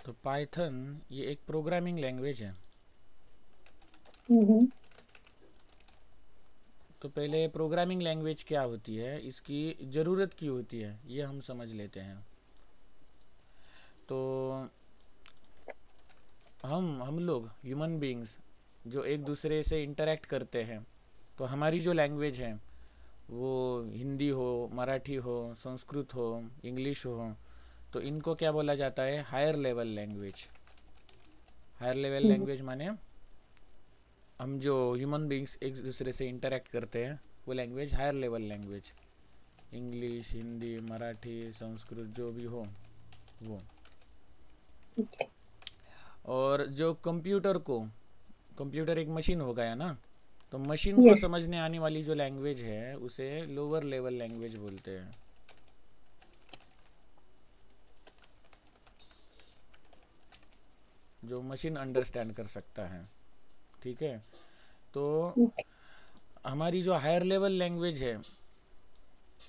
तो पाइथन ये एक प्रोग्रामिंग लैंग्वेज है। हम्म। तो पहले प्रोग्रामिंग लैंग्वेज क्या होती है, इसकी ज़रूरत क्यों होती है, ये हम समझ लेते हैं। तो हम लोग ह्यूमन बीइंग्स जो एक दूसरे से इंटरेक्ट करते हैं, तो हमारी जो लैंग्वेज है वो हिंदी हो, मराठी हो, संस्कृत हो, इंग्लिश हो, तो इनको क्या बोला जाता है, higher level language. Higher level hmm. Language माने हम जो ह्यूमन बीइंग्स एक दूसरे से इंटरेक्ट करते हैं वो language higher level language. English, Hindi, Marathi, Sanskrit जो भी हो वो। ठीक और जो कंप्यूटर एक मशीन हो गया ना, तो मशीन है। को यस। समझने आने वाली जो लैंग्वेज है उसे लोअर लेवल लैंग्वेज बोलते हैं। जो मशीन अंडरस्टैंड कर सकता है, ठीक है। तो हमारी जो हायर लेवल लैंग्वेज है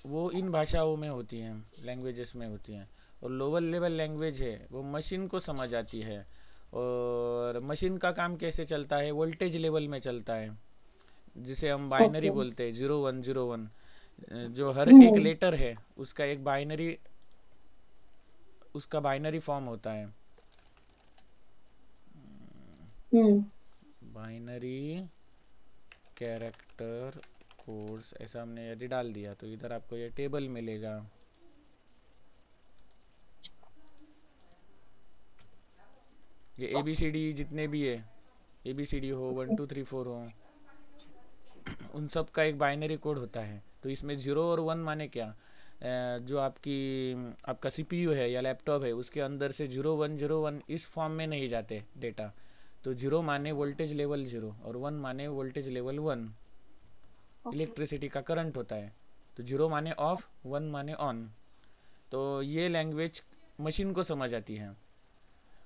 वो इन भाषाओं में होती हैं, लैंग्वेजेस में होती हैं। और लोअर लेवल लैंग्वेज है वो मशीन को समझ आती है। और मशीन का काम कैसे चलता है, वोल्टेज लेवल में चलता है, जिसे हम बाइनरी ओके। बोलते हैं, 0101। जो हर एक हम्म। लेटर है उसका एक बाइनरी, उसका बाइनरी फॉर्म होता है। हम्म। बाइनरी कैरेक्टर कोड्स, ऐसा हमने यदि डाल दिया तो इधर आपको ये टेबल मिलेगा। ये ए बी सी डी जितने भी है, ए बी सी डी हो, 1 2 3 4 हो, उन सब का एक बाइनरी कोड होता है। तो इसमें 0 और 1 माने क्या, जो आपका सीपीयू है या लैपटॉप है उसके अंदर से 0101 इस फॉर्म में नहीं जाते डेटा। तो 0 माने वोल्टेज लेवल 0 और 1 माने वोल्टेज लेवल 1। ओके। इलेक्ट्रिसिटी का करंट होता है। तो 0 माने ऑफ, 1 माने ऑन। तो ये लैंग्वेज मशीन को समझ आती है।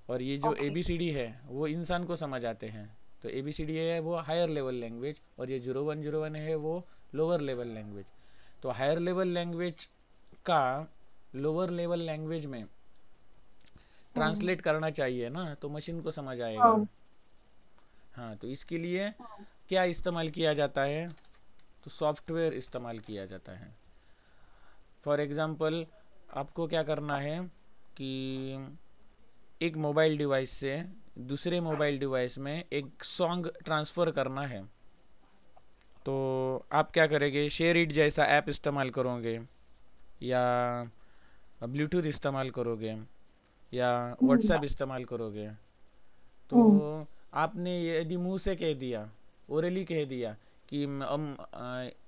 और ये जो ए ओके। बी सी डी है वो इंसान को समझ आते हैं। तो ए बी सी डी है वो हायर लेवल लैंग्वेज, और ये 0101 है वो लोअर लेवल लैंग्वेज। तो हायर लेवल लैंग्वेज का लोअर लेवल लैंग्वेज में हम्म। ट्रांसलेट करना चाहिए ना, तो मशीन को समझ आएगा। हाँ। हाँ, तो इसके लिए हाँ। क्या इस्तेमाल किया जाता है, तो सॉफ्टवेयर इस्तेमाल किया जाता है। फॉर एग्ज़ाम्पल, आपको क्या करना है कि एक मोबाइल डिवाइस से दूसरे मोबाइल डिवाइस में एक सॉन्ग ट्रांसफ़र करना है। तो आप क्या करेंगे, शेयर इट जैसा ऐप इस्तेमाल करोगे, या ब्लूटूथ इस्तेमाल करोगे, या हम्म। व्हाट्सएप इस्तेमाल करोगे। तो हम्म। आपने यदि मुंह से कह दिया, ओरली कह दिया कि हम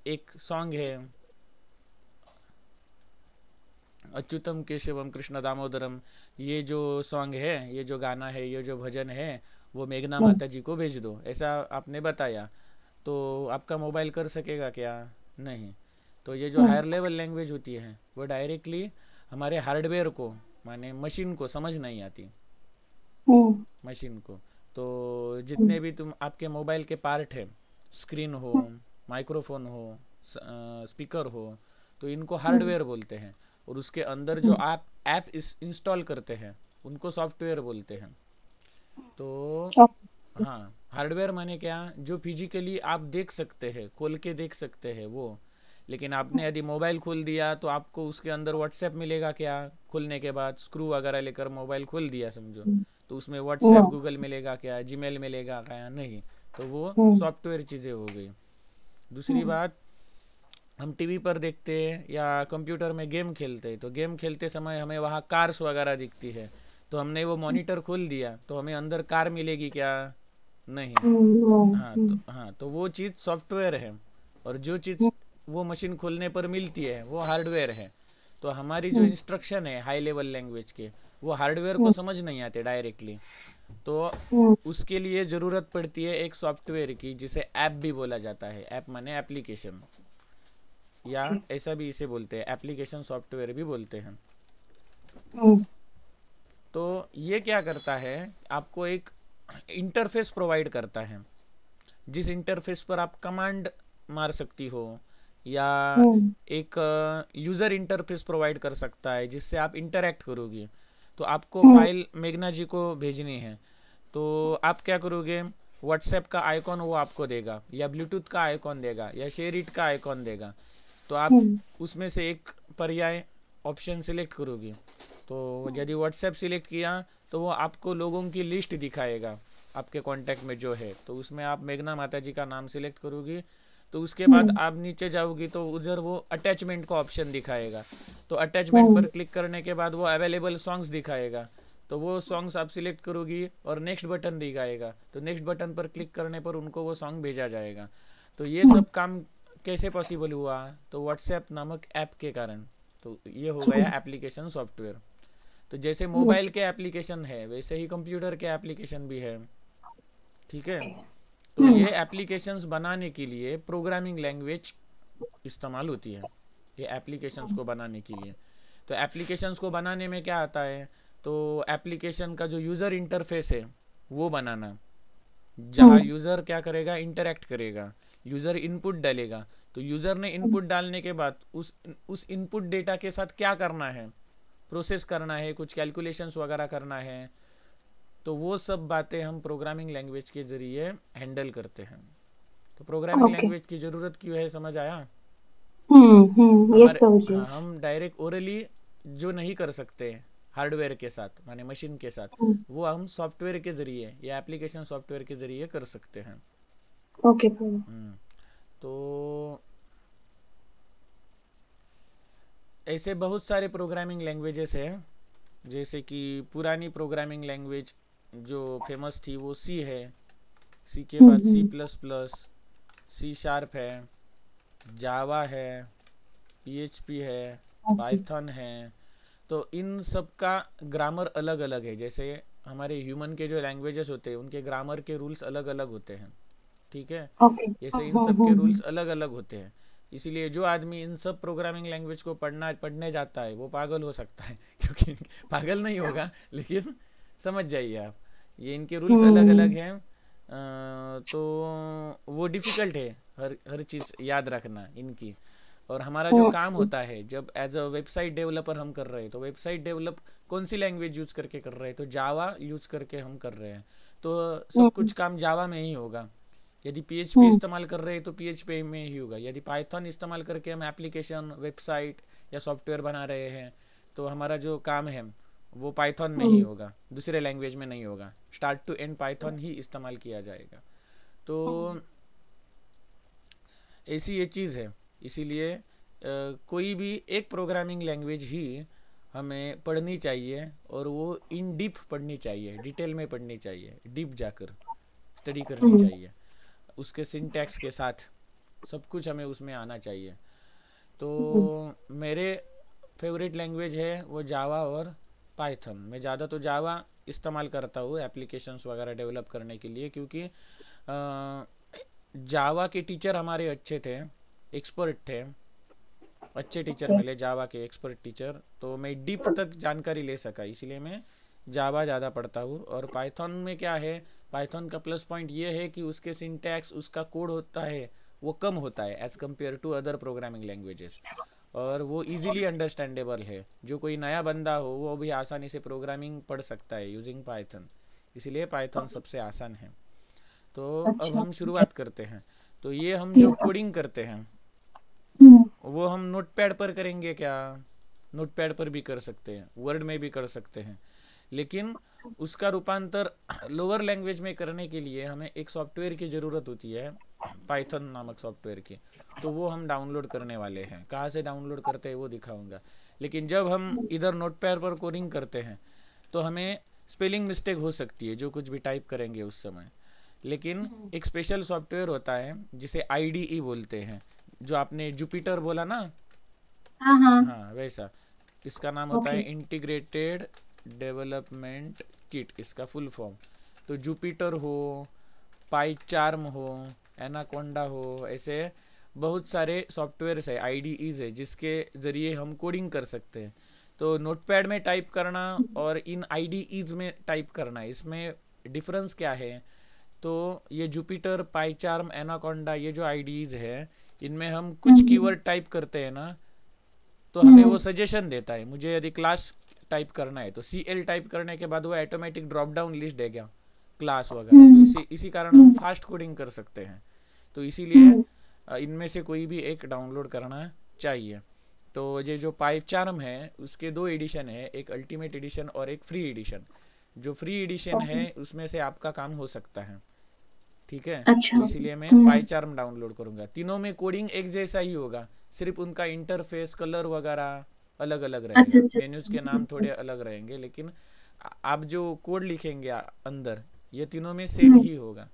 एक सॉन्ग है, अच्युतम केशवम कृष्ण दामोदरम, ये जो सॉन्ग है, ये जो गाना है, ये जो भजन है, वो मेघना हम्म। माता जी को भेज दो, ऐसा आपने बताया। तो आपका मोबाइल कर सकेगा क्या, नहीं। तो ये जो हम्म। हायर लेवल लैंग्वेज होती है वो डायरेक्टली हमारे हार्डवेयर को, माने मशीन को समझ नहीं आती, हम्म। मशीन को। तो जितने हम्म। भी तुम आपके मोबाइल के पार्ट है, स्क्रीन हो, माइक्रोफोन हो, स्पीकर हो, तो इनको हम्म। हार्डवेयर बोलते हैं। और उसके अंदर जो हम्म। आप ऐप इस इंस्टॉल करते हैं उनको सॉफ्टवेयर बोलते हैं। तो ओके। हाँ, हार्डवेयर माने क्या, जो फिजिकली आप देख सकते हैं, खोल के देख सकते हैं वो। लेकिन आपने यदि मोबाइल खोल दिया तो आपको उसके अंदर व्हाट्सएप मिलेगा क्या, खुलने के बाद स्क्रू वगैरह लेकर मोबाइल खोल दिया समझो, तो उसमें नो। व्हाट्सएप, गूगल मिलेगा क्या, जीमेल मिलेगा क्या, नहीं। तो वो हम्म। सॉफ्टवेयर चीज़ें हो गई। दूसरी हम्म। बात, हम टीवी पर देखते हैं या कंप्यूटर में गेम खेलते हैं, तो गेम खेलते समय हमें वहाँ कार्स वगैरह दिखती है। तो हमने वो मॉनिटर खोल दिया तो हमें अंदर कार मिलेगी क्या, नहीं। हाँ तो वो चीज़ सॉफ्टवेयर है। और जो चीज़ वो मशीन खोलने पर मिलती है वो हार्डवेयर है। तो हमारी जो इंस्ट्रक्शन है हाई लेवल लैंग्वेज के, वो हार्डवेयर को समझ नहीं आते डायरेक्टली। तो उसके लिए ज़रूरत पड़ती है एक सॉफ्टवेयर की, जिसे ऐप भी बोला जाता है। ऐप माने एप्लीकेशन, या ऐसा भी इसे बोलते हैं, एप्लीकेशन सॉफ्टवेयर भी बोलते हैं। तो ये क्या करता है, आपको एक इंटरफेस प्रोवाइड करता है, जिस इंटरफेस पर आप कमांड मार सकती हो, या एक यूज़र इंटरफेस प्रोवाइड कर सकता है जिससे आप इंटरेक्ट करोगी। तो आपको फाइल मेघना जी को भेजनी है, तो आप क्या करोगे, व्हाट्सएप का आइकॉन वो आपको देगा, या ब्लूटूथ का आइकॉन देगा, या शेयर इट का आइकॉन देगा। तो आप उसमें से एक पर्याय ऑप्शन सिलेक्ट करोगे। तो यदि व्हाट्सएप सिलेक्ट किया तो वो आपको लोगों की लिस्ट दिखाएगा आपके कांटेक्ट में जो है, तो उसमें आप मेघना माता जी का नाम सिलेक्ट करोगी। तो उसके बाद आप नीचे जाओगी तो उधर वो अटैचमेंट का ऑप्शन दिखाएगा। तो अटैचमेंट पर क्लिक करने के बाद वो अवेलेबल सॉन्ग्स दिखाएगा, तो वो सॉन्ग्स आप सिलेक्ट करोगी और नेक्स्ट बटन दिखाएगा। तो नेक्स्ट बटन पर क्लिक करने पर उनको वो सॉन्ग भेजा जाएगा। तो ये सब काम कैसे पॉसिबल हुआ, तो व्हाट्सएप नामक ऐप के कारण। तो ये हो गया एप्लीकेशन सॉफ्टवेयर। तो जैसे मोबाइल के एप्लीकेशन है वैसे ही कंप्यूटर के एप्लीकेशन भी है, ठीक है। तो ये एप्लीकेशंस बनाने के लिए प्रोग्रामिंग लैंग्वेज इस्तेमाल होती है, ये एप्लीकेशंस को बनाने के लिए। तो एप्लीकेशंस को बनाने में क्या आता है, तो एप्लीकेशन का जो यूज़र इंटरफेस है वो बनाना, जहाँ यूज़र क्या करेगा, इंटरेक्ट करेगा, यूज़र इनपुट डालेगा। तो यूज़र ने इनपुट डालने के बाद उस इनपुट डेटा के साथ क्या करना है, प्रोसेस करना है, कुछ कैलकुलेशंस वगैरह करना है, तो वो सब बातें हम प्रोग्रामिंग लैंग्वेज के ज़रिए हैंडल करते हैं। तो प्रोग्रामिंग लैंग्वेज की ज़रूरत क्यों है, समझ आया? यस हमारे प्रभुजी। हाँ, हम डायरेक्ट ओरली जो नहीं कर सकते हार्डवेयर के साथ, माने मशीन के साथ, वो हम सॉफ्टवेयर के ज़रिए या एप्लीकेशन सॉफ्टवेयर के ज़रिए कर सकते हैं। ओके प्रभु। तो ऐसे बहुत सारे प्रोग्रामिंग लैंग्वेजेस हैं, जैसे कि पुरानी प्रोग्रामिंग लैंग्वेज जो फेमस थी वो सी है, सी के बाद C++, C# है, जावा है, PHP है, पाइथन है। तो इन सब का ग्रामर अलग अलग है। जैसे हमारे ह्यूमन के जो लैंग्वेजेस होते हैं उनके ग्रामर के रूल्स अलग अलग होते हैं, ठीक है। जैसे इन सब के रूल्स अलग अलग होते हैं, इसीलिए जो आदमी इन सब प्रोग्रामिंग लैंग्वेज को पढ़ने जाता है वो पागल हो सकता है क्योंकि पागल नहीं होगा, लेकिन समझ जाइए आप, ये इनके रूल्स अलग अलग हैं। तो वो डिफ़िकल्ट है हर चीज़ याद रखना इनकी। और हमारा जो काम होता है, जब एज अ वेबसाइट डेवलपर हम कर रहे हैं, तो वेबसाइट डेवलप कौन सी लैंग्वेज यूज़ करके कर रहे हैं, तो जावा यूज़ करके हम कर रहे हैं। तो सब कुछ काम जावा में ही होगा। यदि PHP इस्तेमाल कर रहे हैं तो PHP में ही होगा। यदि पाइथन इस्तेमाल करके हम एप्लीकेशन, वेबसाइट या सॉफ्टवेयर बना रहे हैं, तो हमारा जो काम है वो पाइथन में ही होगा, दूसरे लैंग्वेज में नहीं होगा। स्टार्ट टू एंड पाइथन ही इस्तेमाल किया जाएगा। तो ऐसी ये चीज़ है। इसीलिए कोई भी एक प्रोग्रामिंग लैंग्वेज ही हमें पढ़नी चाहिए, और वो इन डीप पढ़नी चाहिए, डिटेल में पढ़नी चाहिए, डीप जाकर स्टडी करनी चाहिए, उसके सिंटैक्स के साथ सब कुछ हमें उसमें आना चाहिए। तो मेरे फेवरेट लैंग्वेज है वो जावा और पाइथन। मैं ज़्यादा तो जावा इस्तेमाल करता हूँ एप्लीकेशंस वगैरह डेवलप करने के लिए, क्योंकि जावा के टीचर हमारे अच्छे थे, एक्सपर्ट थे, अच्छे टीचर मिले जावा के, एक्सपर्ट टीचर। तो मैं डीप तक जानकारी ले सका, इसीलिए मैं जावा ज़्यादा पढ़ता हूँ। और पाइथन में क्या है, पाइथन का प्लस पॉइंट ये है कि उसके सिंटैक्स, उसका कोड होता है वो कम होता है as compare to other programming languages, और वो इजीली अंडरस्टैंडेबल है। जो कोई नया बंदा हो वो भी आसानी से प्रोग्रामिंग पढ़ सकता है यूजिंग पाइथन, इसलिए पाइथन सबसे आसान है। तो अब हम शुरुआत करते हैं। तो ये हम जो कोडिंग करते हैं वो हम नोटपैड पर करेंगे क्या, नोटपैड पर भी कर सकते हैं, वर्ड में भी कर सकते हैं, लेकिन उसका रूपांतर लोअर लैंग्वेज में करने के लिए हमें एक सॉफ्टवेयर की ज़रूरत होती है, पाइथन नामक सॉफ्टवेयर की। तो वो हम डाउनलोड करने वाले हैं, कहाँ से डाउनलोड करते हैं वो दिखाऊंगा। लेकिन जब हम इधर नोटपैड पर कोडिंग करते हैं तो हमें स्पेलिंग मिस्टेक हो सकती है जो कुछ भी टाइप करेंगे उस समय। लेकिन एक स्पेशल सॉफ्टवेयर होता है जिसे IDE बोलते हैं, जो आपने जुपिटर बोला ना, हाँ वैसा। इसका नाम होता है इंटीग्रेटेड डेवलपमेंट किट, इसका फुल फॉर्म। तो जुपिटर हो, पाईचार्म हो, एनाकोंडा हो, ऐसे बहुत सारे सॉफ्टवेयर्स है, IDEs है, जिसके ज़रिए हम कोडिंग कर सकते हैं। तो नोटपैड में टाइप करना और इन IDEs में टाइप करना, इसमें डिफरेंस क्या है। तो ये जुपिटर, पाईचार्म, एनाकोंडा, ये जो IDEs है, इनमें हम कुछ कीवर्ड टाइप करते हैं ना, तो हमें वो सजेशन देता है। मुझे यदि क्लास टाइप करना है तो CL टाइप करने के बाद वो ऑटोमेटिक ड्रॉप डाउन लिस्ट देगा क्लास वगैरह, तो इसी कारण हम फास्ट कोडिंग कर सकते हैं। तो इसीलिए इनमें से कोई भी एक डाउनलोड करना चाहिए। तो ये जो पाइचार्म है उसके दो एडिशन है, एक अल्टीमेट एडिशन और एक फ्री एडिशन। जो फ्री एडिशन है उसमें से आपका काम हो सकता है, ठीक है। अच्छा। तो इसीलिए मैं पाइचार्म डाउनलोड करूंगा। तीनों में कोडिंग एक जैसा ही होगा, सिर्फ उनका इंटरफेस कलर वगैरह अलग अलग अच्छा रहेगा, अच्छा। मेन्यूज के नाम थोड़े अलग रहेंगे, लेकिन आप जो कोड लिखेंगे अंदर ये तीनों में सेम ही होगा।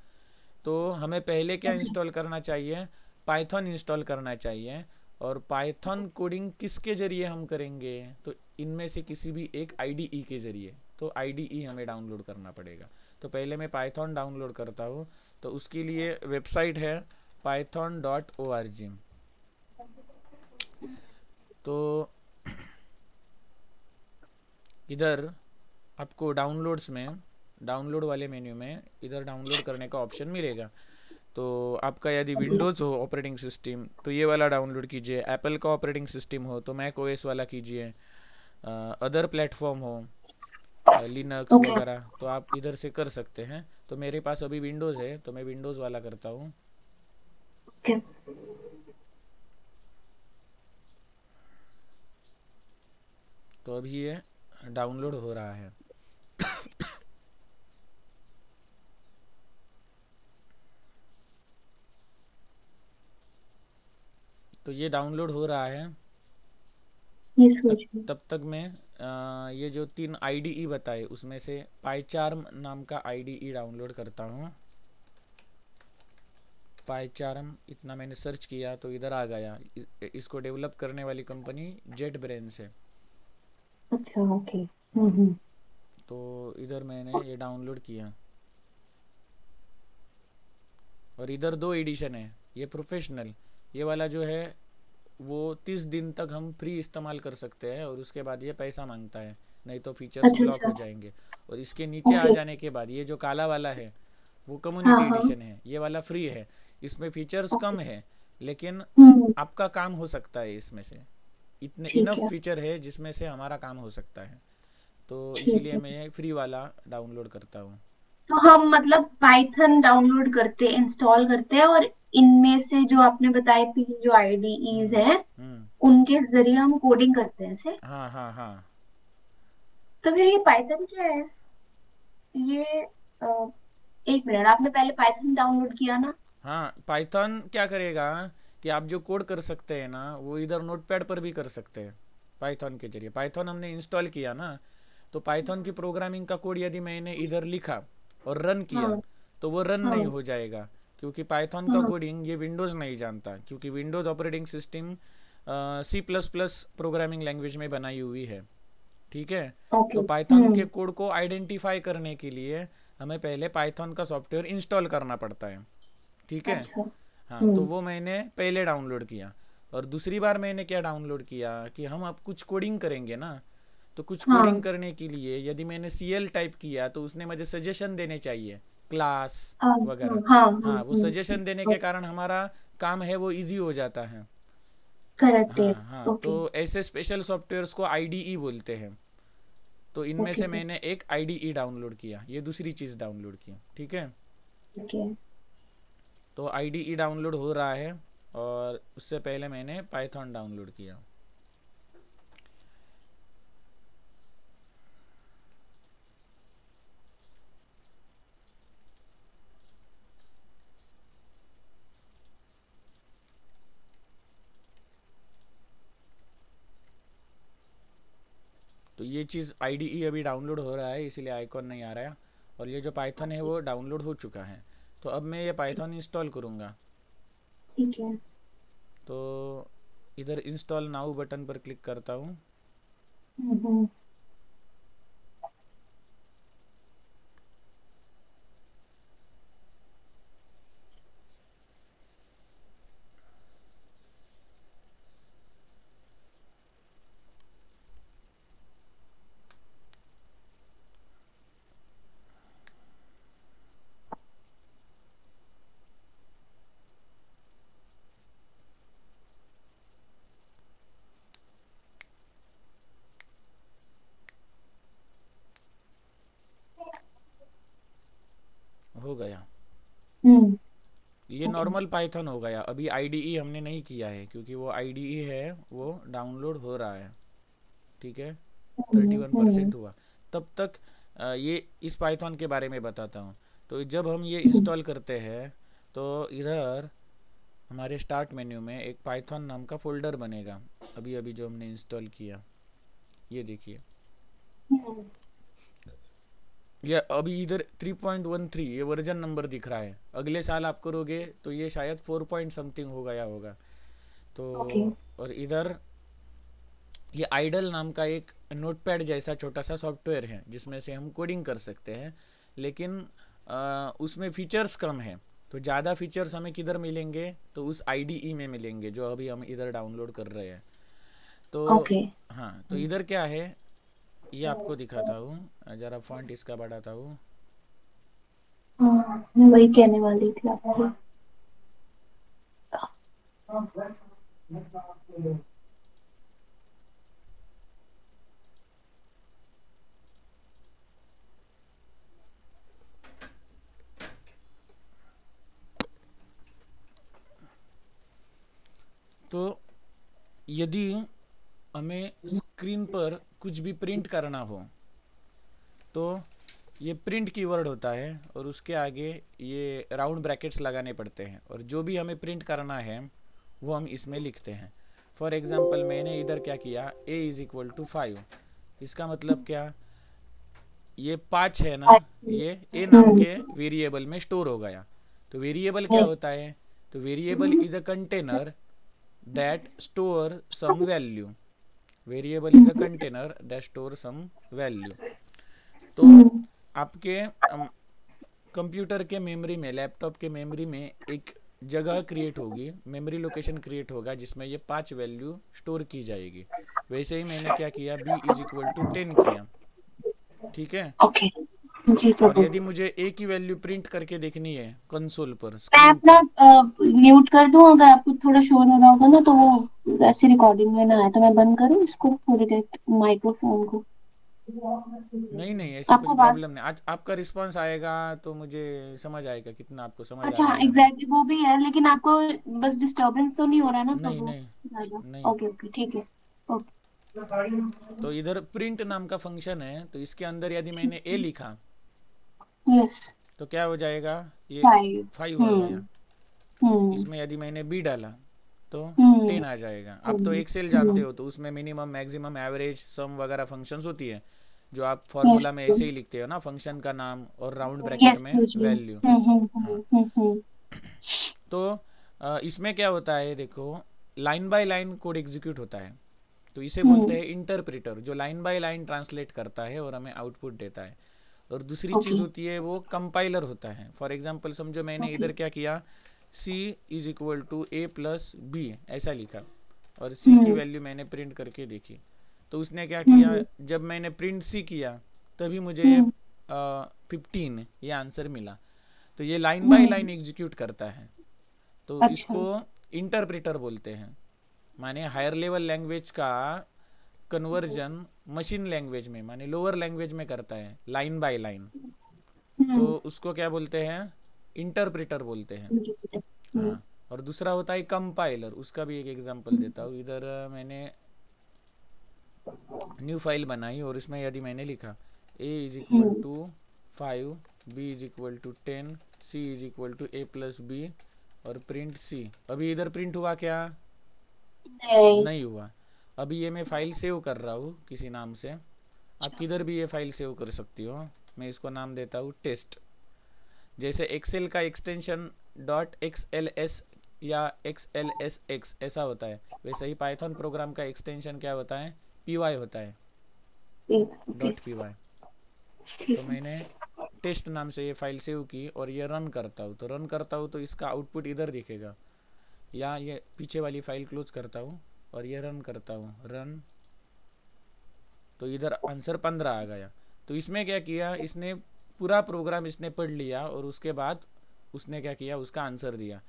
तो हमें पहले क्या इंस्टॉल करना चाहिए, पाइथन इंस्टॉल करना चाहिए। और पाइथन कोडिंग किसके ज़रिए हम करेंगे, तो इनमें से किसी भी एक आईडीई के ज़रिए। तो आईडीई हमें डाउनलोड करना पड़ेगा। तो पहले मैं पाइथन डाउनलोड करता हूँ। तो उसके लिए वेबसाइट है python.org। तो इधर आपको डाउनलोड्स में, डाउनलोड वाले मेन्यू में इधर डाउनलोड करने का ऑप्शन मिलेगा। तो आपका यदि विंडोज़ हो ऑपरेटिंग सिस्टम तो ये वाला डाउनलोड कीजिए, एप्पल का ऑपरेटिंग सिस्टम हो तो मैक ओएस वाला कीजिए, अदर प्लेटफॉर्म हो लिनक्स ओके वगैरह तो आप इधर से कर सकते हैं। तो मेरे पास अभी विंडोज़ है तो मैं विंडोज़ वाला करता हूँ। ओके। तो अभी ये डाउनलोड हो रहा है। तो ये डाउनलोड हो रहा है। ये तब सोच। तब तक मैं ये जो 3 आईडीई बताए उसमें से पाइचार्म नाम का आईडीई डाउनलोड करता हूँ। पाइचार्म इतना मैंने सर्च किया तो इधर आ गया। इसको डेवलप करने वाली कंपनी जेट ब्रेन्स है। अच्छा ओके। हाँ, तो इधर मैंने ये डाउनलोड किया। और इधर दो एडिशन है, ये प्रोफेशनल, ये वाला जो है वो 30 दिन तक हम फ्री इस्तेमाल कर सकते हैं और उसके बाद ये पैसा मांगता है, नहीं तो फीचर्स अच्छा ब्लॉक अच्छा। हो जाएंगे। और इसके नीचे आ ओके। जाने के बाद ये जो काला वाला है वो हाँ कम्युनिटी हाँ। एडिशन है, ये वाला फ्री है। इसमें फीचर्स ओके। कम है लेकिन हम्म। आपका काम हो सकता है इसमें से। इतने ठीक इनफ है। फीचर है जिसमें से हमारा काम हो सकता है। तो ठीक इसीलिए है। मैं ये फ्री वाला डाउनलोड करता हूँ। तो हम मतलब पाइथन डाउनलोड करते इंस्टॉल करते हैं और इनमें से जो आपने बताए तीन जो आईडीईज हम्म। हैं हम्म। उनके जरिए हम कोडिंग करते हैं से। हाँ हाँ हाँ। तो फिर ये पाइथन क्या है? ये एक मिनट, आपने पहले पाइथन डाउनलोड किया ना? हाँ, पाइथन क्या करेगा कि आप जो कोड कर सकते हैं ना वो इधर नोटपैड पर भी कर सकते हैं पाइथन के जरिए। पाइथन हमने इंस्टॉल किया ना, तो पाइथन की प्रोग्रामिंग का कोड यदि मैंने इधर लिखा और रन किया हाँ तो वो रन नहीं हाँ हो जाएगा, क्योंकि पाइथन का हाँ। कोडिंग ये विंडोज़ नहीं जानता, क्योंकि Windows operating system C++ programming language में बनाई हुई है, ठीक है। ओके। तो पाइथन के कोड को आइडेंटिफाई करने के लिए हमें पहले पाइथन का सॉफ्टवेयर इंस्टॉल करना पड़ता है, ठीक है। अच्छा। हाँ, तो वो मैंने पहले डाउनलोड किया। और दूसरी बार मैंने क्या डाउनलोड किया कि हम अब कुछ कोडिंग करेंगे ना, तो कुछ कोडिंग हाँ करने के लिए यदि मैंने CL टाइप किया तो उसने मुझे सजेशन देने चाहिए, क्लास हाँ वगैरह। हाँ हाँ, वो सजेशन देने के कारण हमारा काम है वो इजी हो जाता है। करेक्ट। हाँ यस हाँ, तो ओके। ऐसे स्पेशल सॉफ्टवेयर्स को आईडीई बोलते हैं। तो इनमें ओके से मैंने एक आईडीई डाउनलोड किया, ये दूसरी चीज़ डाउनलोड की, ठीक है। ठीक है। तो आईडीई डाउनलोड हो रहा है और उससे पहले मैंने पाइथन डाउनलोड किया। तो ये चीज़ आईडीई अभी डाउनलोड हो रहा है इसीलिए आइकॉन नहीं आ रहा है। और ये जो पाइथन है वो डाउनलोड हो चुका है। तो अब मैं ये पाइथन इंस्टॉल करूँगा। ठीक है। तो इधर इंस्टॉल नाउ बटन पर क्लिक करता हूँ। हम्म। गया। हम्म। ये ओके। नॉर्मल पाइथन हो गया। अभी आईडीई हमने नहीं किया है क्योंकि वो आईडीई है वो डाउनलोड हो रहा है। ठीक है, 31% हुआ। तब तक ये इस पाइथन के बारे में बताता हूँ। तो जब हम ये इंस्टॉल करते हैं तो इधर हमारे स्टार्ट मेन्यू में एक पाइथन नाम का फोल्डर बनेगा, अभी अभी जो हमने इंस्टॉल किया। ये देखिए, ये अभी इधर 3.13 ये वर्जन नंबर दिख रहा है। अगले साल आप करोगे तो ये शायद 4 पॉइंट समथिंग हो गया होगा। तो ओके। और इधर ये आइडल नाम का एक नोटपैड जैसा छोटा सा सॉफ्टवेयर है जिसमें से हम कोडिंग कर सकते हैं, लेकिन उसमें फीचर्स कम है। तो ज़्यादा फीचर्स हमें किधर मिलेंगे, तो उस आईडीई में मिलेंगे जो अभी हम इधर डाउनलोड कर रहे हैं। तो ओके। हाँ, तो इधर क्या है ये आपको दिखाता हूँ, ज़रा फॉन्ट इसका बढ़ाता हूँ। हाँ, मैं वही कहने वाली थी आपको। तो यदि हमें स्क्रीन पर कुछ भी प्रिंट करना हो तो ये प्रिंट कीवर्ड होता है और उसके आगे ये राउंड ब्रैकेट्स लगाने पड़ते हैं, और जो भी हमें प्रिंट करना है वो हम इसमें लिखते हैं। फॉर एग्जांपल मैंने इधर क्या किया, a इज इक्वल टू 5। इसका मतलब क्या, ये 5 है ना, ये a नाम के वेरिएबल में स्टोर हो गया। तो वेरिएबल क्या यस। होता है, तो variable is a container that store some value. Variable is a container that store some value. तो आपके कंप्यूटर के मेमोरी में, लैपटॉप के मेमोरी में एक जगह क्रिएट होगी, मेमोरी लोकेशन क्रिएट होगा जिसमें ये 5 वैल्यू स्टोर की जाएगी। वैसे ही मैंने क्या किया, b इज इक्वल टू 10 किया। ठीक है, ओके। जी और प्रभु। यदि मुझे a की वैल्यू प्रिंट करके देखनी है कंसोल पर, मैं स्क्रीन अपना पर। म्यूट कर दूं, अगर आपको थोड़ा शोर हो रहा होगा ना तो वो ऐसे रिकॉर्डिंग में ना आए, तो मैं बंद करूं इसको थोड़ी देर, माइक्रोफोन को। नहीं नहीं, ऐसी कुछ आपको आवाज। प्रॉब्लम नहीं। आज आपका रिस्पांस आएगा तो मुझे समझ आएगा कितना आपको समझ आ अच्छा, रहा है या नहीं। एग्जैक्टली वो भी है, लेकिन आपको बस डिस्टरबेंस तो नहीं हो रहा ना नहीं प्रभु? नहीं ज्यादा? नहीं। ओके ओके, ठीक है। तो इधर प्रिंट नाम का फंक्शन है, तो इसके अंदर यदि मैंने a लिखा यस। तो क्या हो जाएगा, ये 5। 5 हो गया। हम्म। हम्म। इसमें यदि मैंने b डाला तो हम्म। 10 आ जाएगा। आप तो हम्म। एक्सेल जानते हो, तो उसमें मिनिमम मैक्सिमम एवरेज सम वगैरह फंक्शंस होती है, जो आप यस। फॉर्मूला में ऐसे ही लिखते हो ना, फंक्शन का नाम और राउंड ब्रैकेट यस में गुरुजी। वैल्यू। हाँ, हम्म। तो इसमें क्या होता है देखो, line by line code execute होता है। तो इसे बोलते हैं इंटरप्रेटर, जो लाइन बाय लाइन ट्रांसलेट करता है और हमें आउटपुट देता है। और दूसरी ओके। चीज़ होती है वो कंपाइलर होता है। फॉर एग्जांपल समझो मैंने ओके। इधर क्या किया, c is equal to a plus b ऐसा लिखा, और c की हम्म। वैल्यू मैंने प्रिंट करके देखी। तो उसने क्या किया, हम्म। जब मैंने प्रिंट c किया तभी मुझे हम्म। 15 ये आंसर मिला। तो ये line by hmm. Line execute करता है। तो अच्छा। इसको इंटरप्रेटर बोलते हैं। माने हायर लेवल लैंग्वेज का कन्वर्जन मशीन लैंग्वेज में, माने लोअर लैंग्वेज में करता है लाइन बाय लाइन। तो हम्म। उसको क्या बोलते हैं, इंटरप्रेटर बोलते हैं। हम्म। हाँ, और दूसरा होता है कंपाइलर। उसका भी एक एग्जांपल देता हूँ। इधर मैंने न्यू फाइल बनाई और इसमें यदि मैंने लिखा a is equal hmm. To 5, b is equal to 10, c is equal to a plus B और प्रिंट c। अभी इधर प्रिंट हुआ क्या, नहीं। नहीं हुआ। अभी ये मैं फाइल सेव कर रहा हूँ किसी नाम से, आप किधर भी ये फाइल सेव कर सकती हो। मैं इसको नाम देता हूँ टेस्ट। जैसे एक्सेल का extension dot x L S या एक्स एल एस एक्स ऐसा होता है, वैसे ही पाइथन प्रोग्राम का एक्सटेंशन क्या होता है, पी वाई होता है, ओके। Dot P Y. तो ठीक है। मैंने टेस्ट नाम से ये फाइल सेव की और ये रन करता हूँ, तो रन करता हूँ तो इसका आउटपुट इधर दिखेगा। या ये पीछे वाली फाइल क्लोज करता हूँ और ये रन करता हूँ, रन, तो इधर आंसर 15 आ गया। तो इसमें क्या किया, इसने पूरा प्रोग्राम इसने पढ़ लिया और उसके बाद उसने क्या किया, उसका आंसर दिया।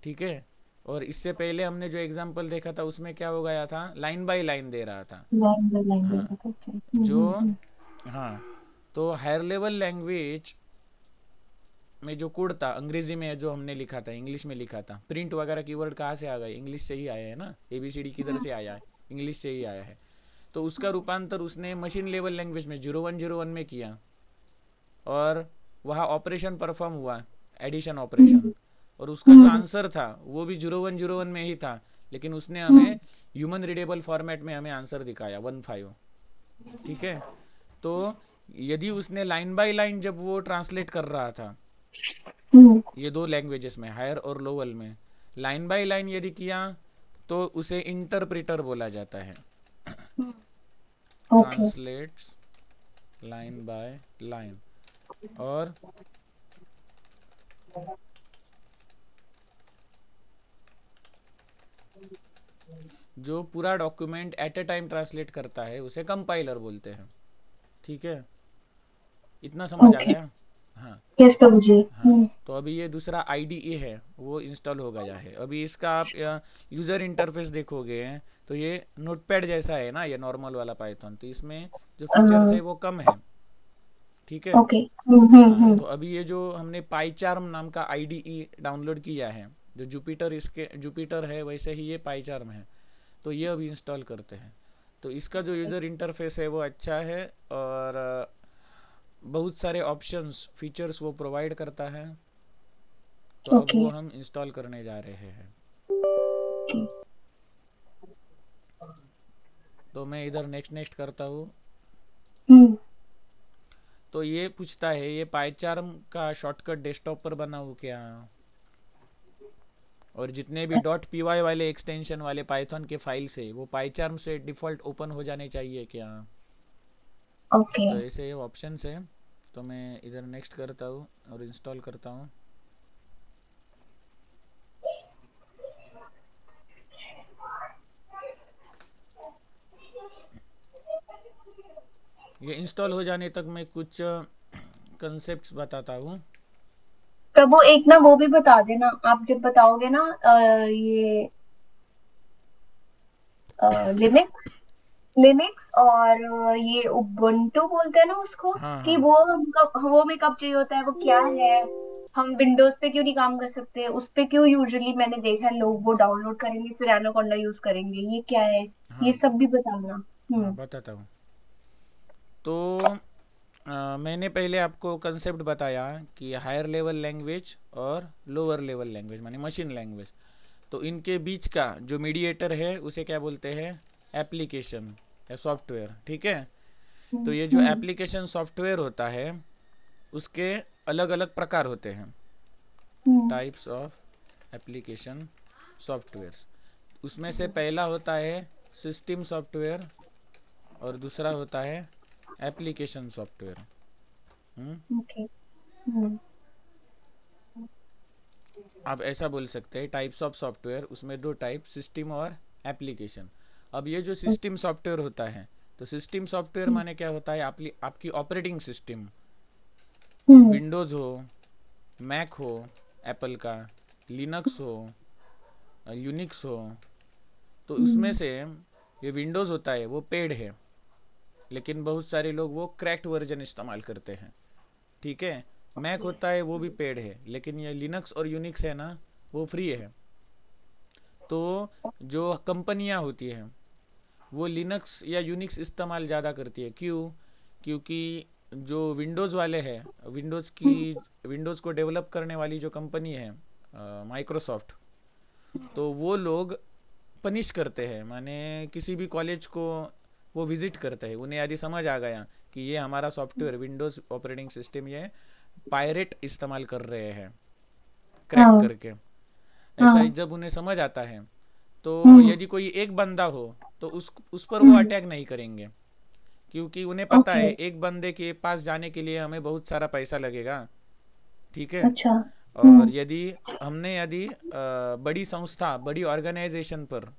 ठीक है, और इससे पहले हमने जो एग्जांपल देखा था उसमें क्या हो गया था, लाइन बाय लाइन दे रहा था। लाइन बाय लाइन हाँ, देखा था, ओके। जो हाँ, तो हायर लेवल लैंग्वेज में जो कोड था अंग्रेजी में जो हमने लिखा था, इंग्लिश में लिखा था, प्रिंट वगैरह कीवर्ड कहाँ से आ गए, इंग्लिश से ही आए हैं ना, ABCD किधर से आया है, इंग्लिश से ही आया है। तो उसका रूपांतर उसने मशीन लेवल लैंग्वेज में 0101 में किया, और वहाँ ऑपरेशन परफॉर्म हुआ, एडिशन ऑपरेशन, और उसका जो आंसर था वो भी 0101 में ही था, लेकिन उसने हमें ह्यूमन रीडेबल फॉर्मेट में हमें आंसर दिखाया 15। ठीक है। तो यदि उसने लाइन बाय लाइन जब वो ट्रांसलेट कर रहा था ये दो लैंग्वेजेस में, हायर और लोअर में, लाइन बाय लाइन यदि किया तो उसे इंटरप्रेटर बोला जाता है। Okay. Translates line by line. और जो पूरा document at a time translate करता है उसे कंपाइलर बोलते हैं। ठीक है, इतना समझ आ ओके। गया? हाँ। यस प्रभु जी। हाँ, तो अभी ये दूसरा IDE है वो इंस्टॉल हो गया है। अभी इसका आप यूज़र इंटरफेस देखोगे तो ये नोटपैड जैसा है ना, ये नॉर्मल वाला पाइथन, तो इसमें जो फीचर्स है वो कम है। ठीक है। ओके। हाँ, तो अभी ये जो हमने पाईचार्म नाम का IDE डाउनलोड किया है, जो जुपिटर, इसके जुपिटर है वैसे ही ये पाईचार्म है, तो ये अभी इंस्टॉल करते हैं। तो इसका जो यूज़र इंटरफेस है वो अच्छा है, और बहुत सारे ऑप्शंस फीचर्स वो प्रोवाइड करता है। तो अब ओके। वो हम इंस्टॉल करने जा रहे हैं। तो मैं इधर नेक्स्ट नेक्स्ट करता हूँ। तो ये पूछता है ये पाईचार्म का शॉर्टकट डेस्कटॉप पर बनाऊँ क्या, और जितने भी .py वाले एक्सटेंशन वाले पाइथन के फाइल्स है वो पाईचार्म से डिफ़ॉल्ट ओपन हो जाने चाहिए क्या। ओके। तो ऐसे ऑप्शंस है। तो मैं इधर नेक्स्ट करता हूँ और इंस्टॉल करता हूँ। ये इंस्टॉल हो जाने तक मैं कुछ कंसेप्ट्स बताता हूँ। प्रभु एक ना वो भी बता देना, आप जब बताओगे ना ये लिनक्स, लिनक्स और ये उबुंटू बोलते हैं ना उसको, हाँ कि हाँ वो हम कब, वो में कब चाहिए होता है, वो क्या है, हम विंडोज पे क्यों नहीं काम कर सकते, उस पे क्यों यूजुअली मैंने देखा है लोग वो डाउनलोड करेंगे फिर एनाकोंडा यूज करेंगे, ये क्या है, ये हाँ सब भी बताना। हाँ बताता हूँ। तो मैंने पहले आपको कंसेप्ट बताया कि हायर लेवल लैंग्वेज और लोअर लेवल लैंग्वेज माने मशीन लैंग्वेज, तो इनके बीच का जो मीडिएटर है उसे क्या बोलते हैं, एप्लीकेशन या सॉफ्टवेयर। ठीक है। तो ये जो हम्म। एप्लीकेशन सॉफ्टवेयर होता है उसके अलग अलग प्रकार होते हैं, hmm. Types of application softwares. उसमें से पहला होता है सिस्टम सॉफ्टवेयर और दूसरा होता है एप्लीकेशन सॉफ्टवेयर। ओके। हम्म। आप ऐसा बोल सकते हैं टाइप्स ऑफ सॉफ्टवेयर, उसमें दो टाइप, सिस्टम और एप्लीकेशन। अब ये जो सिस्टम सॉफ्टवेयर होता है, तो सिस्टम सॉफ्टवेयर माने क्या होता है, आपकी ऑपरेटिंग सिस्टम, हम्म। विंडोज़ हो, मैक हो एप्पल का, लिनक्स हो, यूनिक्स हो, तो उसमें हम्म। से ये विंडोज़ होता है वो पेड है, लेकिन बहुत सारे लोग वो क्रैक्ड वर्जन इस्तेमाल करते हैं। ठीक है। मैक होता है वो भी पेड है, लेकिन ये लिनक्स और यूनिक्स है ना वो फ्री है। तो जो कंपनियां होती हैं वो लिनक्स या यूनिक्स इस्तेमाल ज़्यादा करती है। क्यों? क्योंकि जो विंडोज़ वाले हैं, विंडोज़ को डेवलप करने वाली जो कंपनी है माइक्रोसॉफ्ट, तो वो लोग पनिश करते हैं, माने किसी भी कॉलेज को वो विज़िट करते हैं, उन्हें यदि समझ आ गया कि ये हमारा सॉफ्टवेयर विंडोज़ ऑपरेटिंग सिस्टम ये पायरेट इस्तेमाल कर रहे हैं क्रैक हाँ। करके, ऐसा ही हाँ। जब उन्हें समझ आता है तो हम्म। यदि कोई एक बंदा हो तो उस पर वो अटैक नहीं करेंगे, क्योंकि उन्हें पता ओके। है एक बंदे के पास जाने के लिए हमें बहुत सारा पैसा लगेगा। ठीक है। अच्छा। और यदि बड़ी संस्था, बड़ी ऑर्गेनाइजेशन पर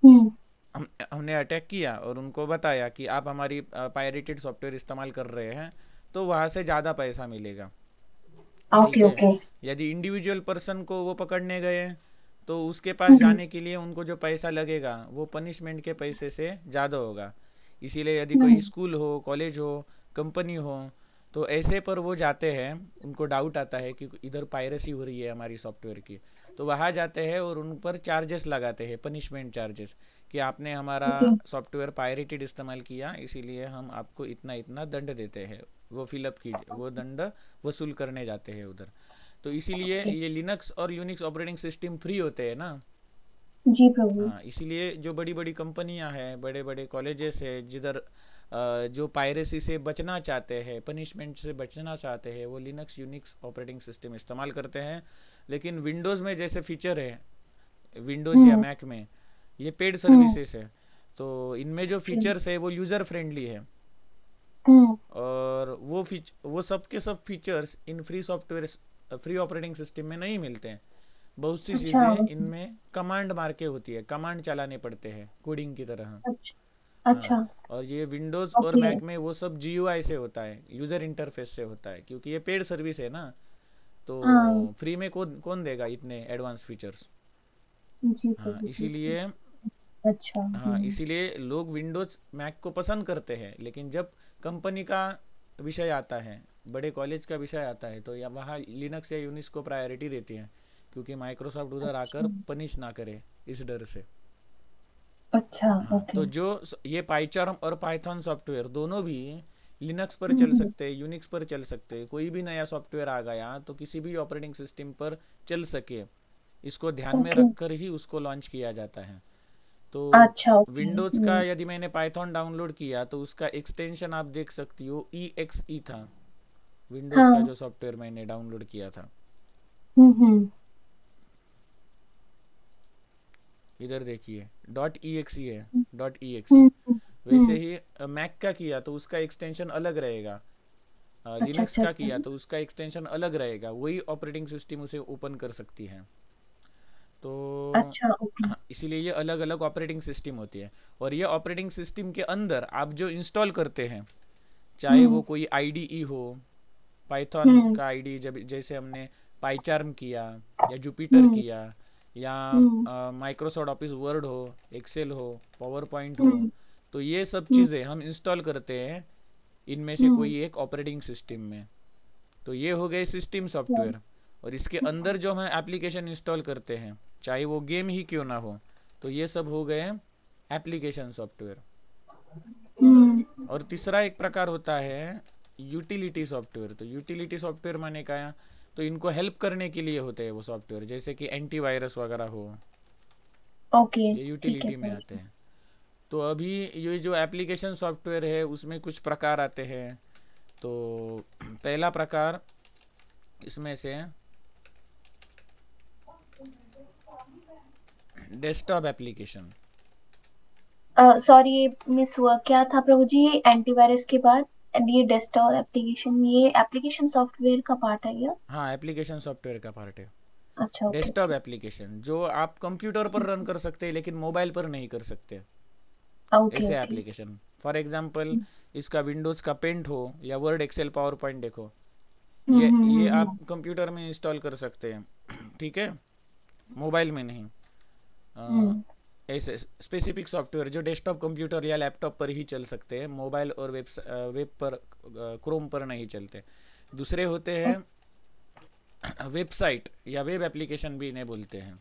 हम्म। हमने अटैक किया और उनको बताया कि आप हमारी पायरेटेड सॉफ्टवेयर इस्तेमाल कर रहे हैं, तो वहाँ से ज़्यादा पैसा मिलेगा। ओके। ठीक है। ओके। यदि इंडिविजुअल पर्सन को वो पकड़ने गए तो उसके पास जाने के लिए उनको जो पैसा लगेगा वो पनिशमेंट के पैसे से ज़्यादा होगा। इसीलिए यदि कोई हम्म। स्कूल हो, कॉलेज हो, कंपनी हो, तो ऐसे पर वो जाते हैं, उनको डाउट आता है कि इधर पायरेसी हो रही है हमारी सॉफ्टवेयर की, तो वहाँ जाते हैं और उन पर चार्जेस लगाते हैं, पनिशमेंट चार्जेस, कि आपने हमारा ओके। सॉफ्टवेयर पायरेटेड इस्तेमाल किया, इसीलिए हम आपको इतना इतना दंड देते हैं। वो फिलअप कीजिए, वो दंड वसूल करने जाते हैं उधर। तो इसीलिए ओके। ये लिनक्स और यूनिक्स ऑपरेटिंग सिस्टम फ्री होते हैं ना। जी प्रभु। हाँ, इसीलिए जो बड़ी बड़ी कंपनियां हैं, बड़े बड़े कॉलेजेस हैं, जिधर जो पायरेसी से बचना चाहते हैं, पनिशमेंट से बचना चाहते हैं, वो लिनक्स यूनिक्स ऑपरेटिंग सिस्टम इस्तेमाल करते हैं। लेकिन विंडोज़ में जैसे फीचर है, विंडोज़ या हम्म। मैक में ये पेड हम्म। सर्विसेज है, तो इनमें जो ओके। फीचर्स है वो यूज़र फ्रेंडली है। हम्म। और वो सब के सब features in free software, free operating system में नहीं मिलते हैं। बहुत सी अच्छा। चीज़ें इनमें कमांड मार के होती है, कमांड चलाने पड़ते हैं कोडिंग की तरह। अच्छा। हाँ, अच्छा। और ये विंडोज़ और ओके। मैक में वो सब जीयूआई से होता है, यूज़र इंटरफेस से होता है, क्योंकि ये पेड सर्विस है ना। तो हाँ। फ्री में कौन कौन देगा इतने एडवांस फीचर्स। जी हाँ, प्रभु जी जी। इसीलिए, अच्छा। हाँ इसीलिए लोग विंडोज़ मैक को पसंद करते हैं, लेकिन जब कंपनी का विषय आता है, बड़े कॉलेज का विषय आता है, तो या वहाँ लिनक्स या यूनिक्स को प्रायोरिटी देती हैं, क्योंकि माइक्रोसॉफ्ट उधर अच्छा। आकर पनिश ना करे इस डर से। अच्छा। हाँ, ओके। तो ये पाइचार्म और पाइथन सॉफ्टवेयर दोनों भी लिनक्स पर चल हम्म। सकते हैं, यूनिक्स पर चल सकते हैं। कोई भी नया सॉफ्टवेयर आ गया तो किसी भी ऑपरेटिंग सिस्टम पर चल सके, इसको ध्यान में ओके। रखकर ही उसको लॉन्च किया जाता है। तो अच्छा। ओके। विंडोज़ का यदि मैंने पाइथन डाउनलोड किया तो उसका एक्सटेंशन आप देख सकती हो, ई एक्स ई था, विंडोज़ का हाँ। जो सॉफ्टवेयर मैंने डाउनलोड किया था। हम्म। इधर देखिए, डॉट ई एक्स ई है, डॉट ई एक्स ई। हम्म। वैसे ही मैक का किया तो उसका एक्सटेंशन अलग रहेगा, अच्छा लिनक्स अच्छा का अच्छा। किया तो उसका एक्सटेंशन अलग रहेगा, वही ऑपरेटिंग सिस्टम उसे ओपन कर सकती है। तो अच्छा। ओके। हाँ, इसीलिए ये अलग अलग ऑपरेटिंग सिस्टम होती है। और ये ऑपरेटिंग सिस्टम के अंदर आप जो इंस्टॉल करते हैं, चाहे वो हम्म। कोई आईडीई हो, पाइथन हम्म। का आईडी, जब जैसे हमने पाइचार्म किया या जुपिटर हम्म। किया, या हम्म। माइक्रोसॉफ्ट ऑफिस वर्ड हो, एक्सेल हो, पावर पॉइंट हो, हम्म। तो ये सब हम्म। चीज़ें हम इंस्टॉल करते हैं इनमें से हम्म। कोई एक ऑपरेटिंग सिस्टम में। तो ये हो गए सिस्टम सॉफ्टवेयर। और इसके अंदर जो हम एप्लीकेशन इंस्टॉल करते हैं, चाहे वो गेम ही क्यों ना हो, तो ये सब हो गए एप्लीकेशन सॉफ्टवेयर। हम्म। और तीसरा एक प्रकार होता है यूटिलिटी सॉफ्टवेयर। तो यूटिलिटी सॉफ्टवेयर माने क्या, तो इनको हेल्प करने के लिए होते हैं वो सॉफ्टवेयर, जैसे कि एंटीवायरस वगैरह हो, ओके। ये ठीक है यूटिलिटी में प्रभु आते जी। हैं। तो अभी ये जो एप्लीकेशन सॉफ्टवेयर है उसमें कुछ प्रकार आते हैं। तो पहला प्रकार इसमें से डेस्कटॉप एप्लीकेशन। सॉरी, ये मिस हुआ, क्या था प्रभु जी? ये एंटीवायरस के बाद ये डेस्कटॉप एप्लीकेशन, ये एप्लीकेशन सॉफ्टवेयर का पार्ट है क्या? हाँ, एप्लीकेशन सॉफ्टवेयर का पार्ट है। अच्छा। Okay desktop okay. एप्लीकेशन जो आप कंप्यूटर पर रन कर सकते हैं लेकिन मोबाइल पर नहीं कर सकते, ओके ऐसे ओके। एप्लीकेशन। फॉर एग्जांपल, इसका विंडोज़ का पेंट हो या वर्ड एक्सेल पावर पॉइंट देखो, ये आप कंप्यूटर में इंस्टॉल कर सकते हैं, ठीक है, मोबाइल में नहीं। अ, हम्म। ऐसे स्पेसिफिक सॉफ्टवेयर जो डेस्कटॉप कंप्यूटर या लैपटॉप पर ही चल सकते हैं, मोबाइल और वेब पर, क्रोम पर नहीं चलते। दूसरे होते हैं वेबसाइट या वेब एप्लीकेशन भी इन्हें बोलते हैं।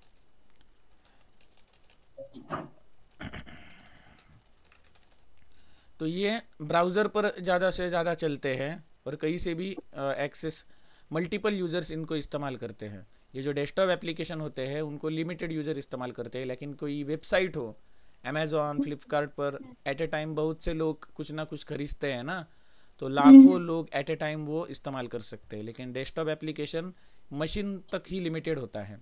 तो ये ब्राउज़र पर ज़्यादा से ज़्यादा चलते हैं और कहीं से भी एक्सेस, मल्टीपल यूज़र्स इनको इस्तेमाल करते हैं। ये जो डेस्कटॉप एप्लीकेशन होते हैं उनको लिमिटेड यूज़र इस्तेमाल करते हैं, लेकिन कोई वेबसाइट हो, अमेज़ॉन फ्लिपकार्ट पर एट ए टाइम बहुत से लोग कुछ ना कुछ खरीदते हैं ना, तो लाखों लोग एट ए टाइम वो इस्तेमाल कर सकते हैं। लेकिन डेस्कटॉप एप्लीकेशन मशीन तक ही लिमिटेड होता है,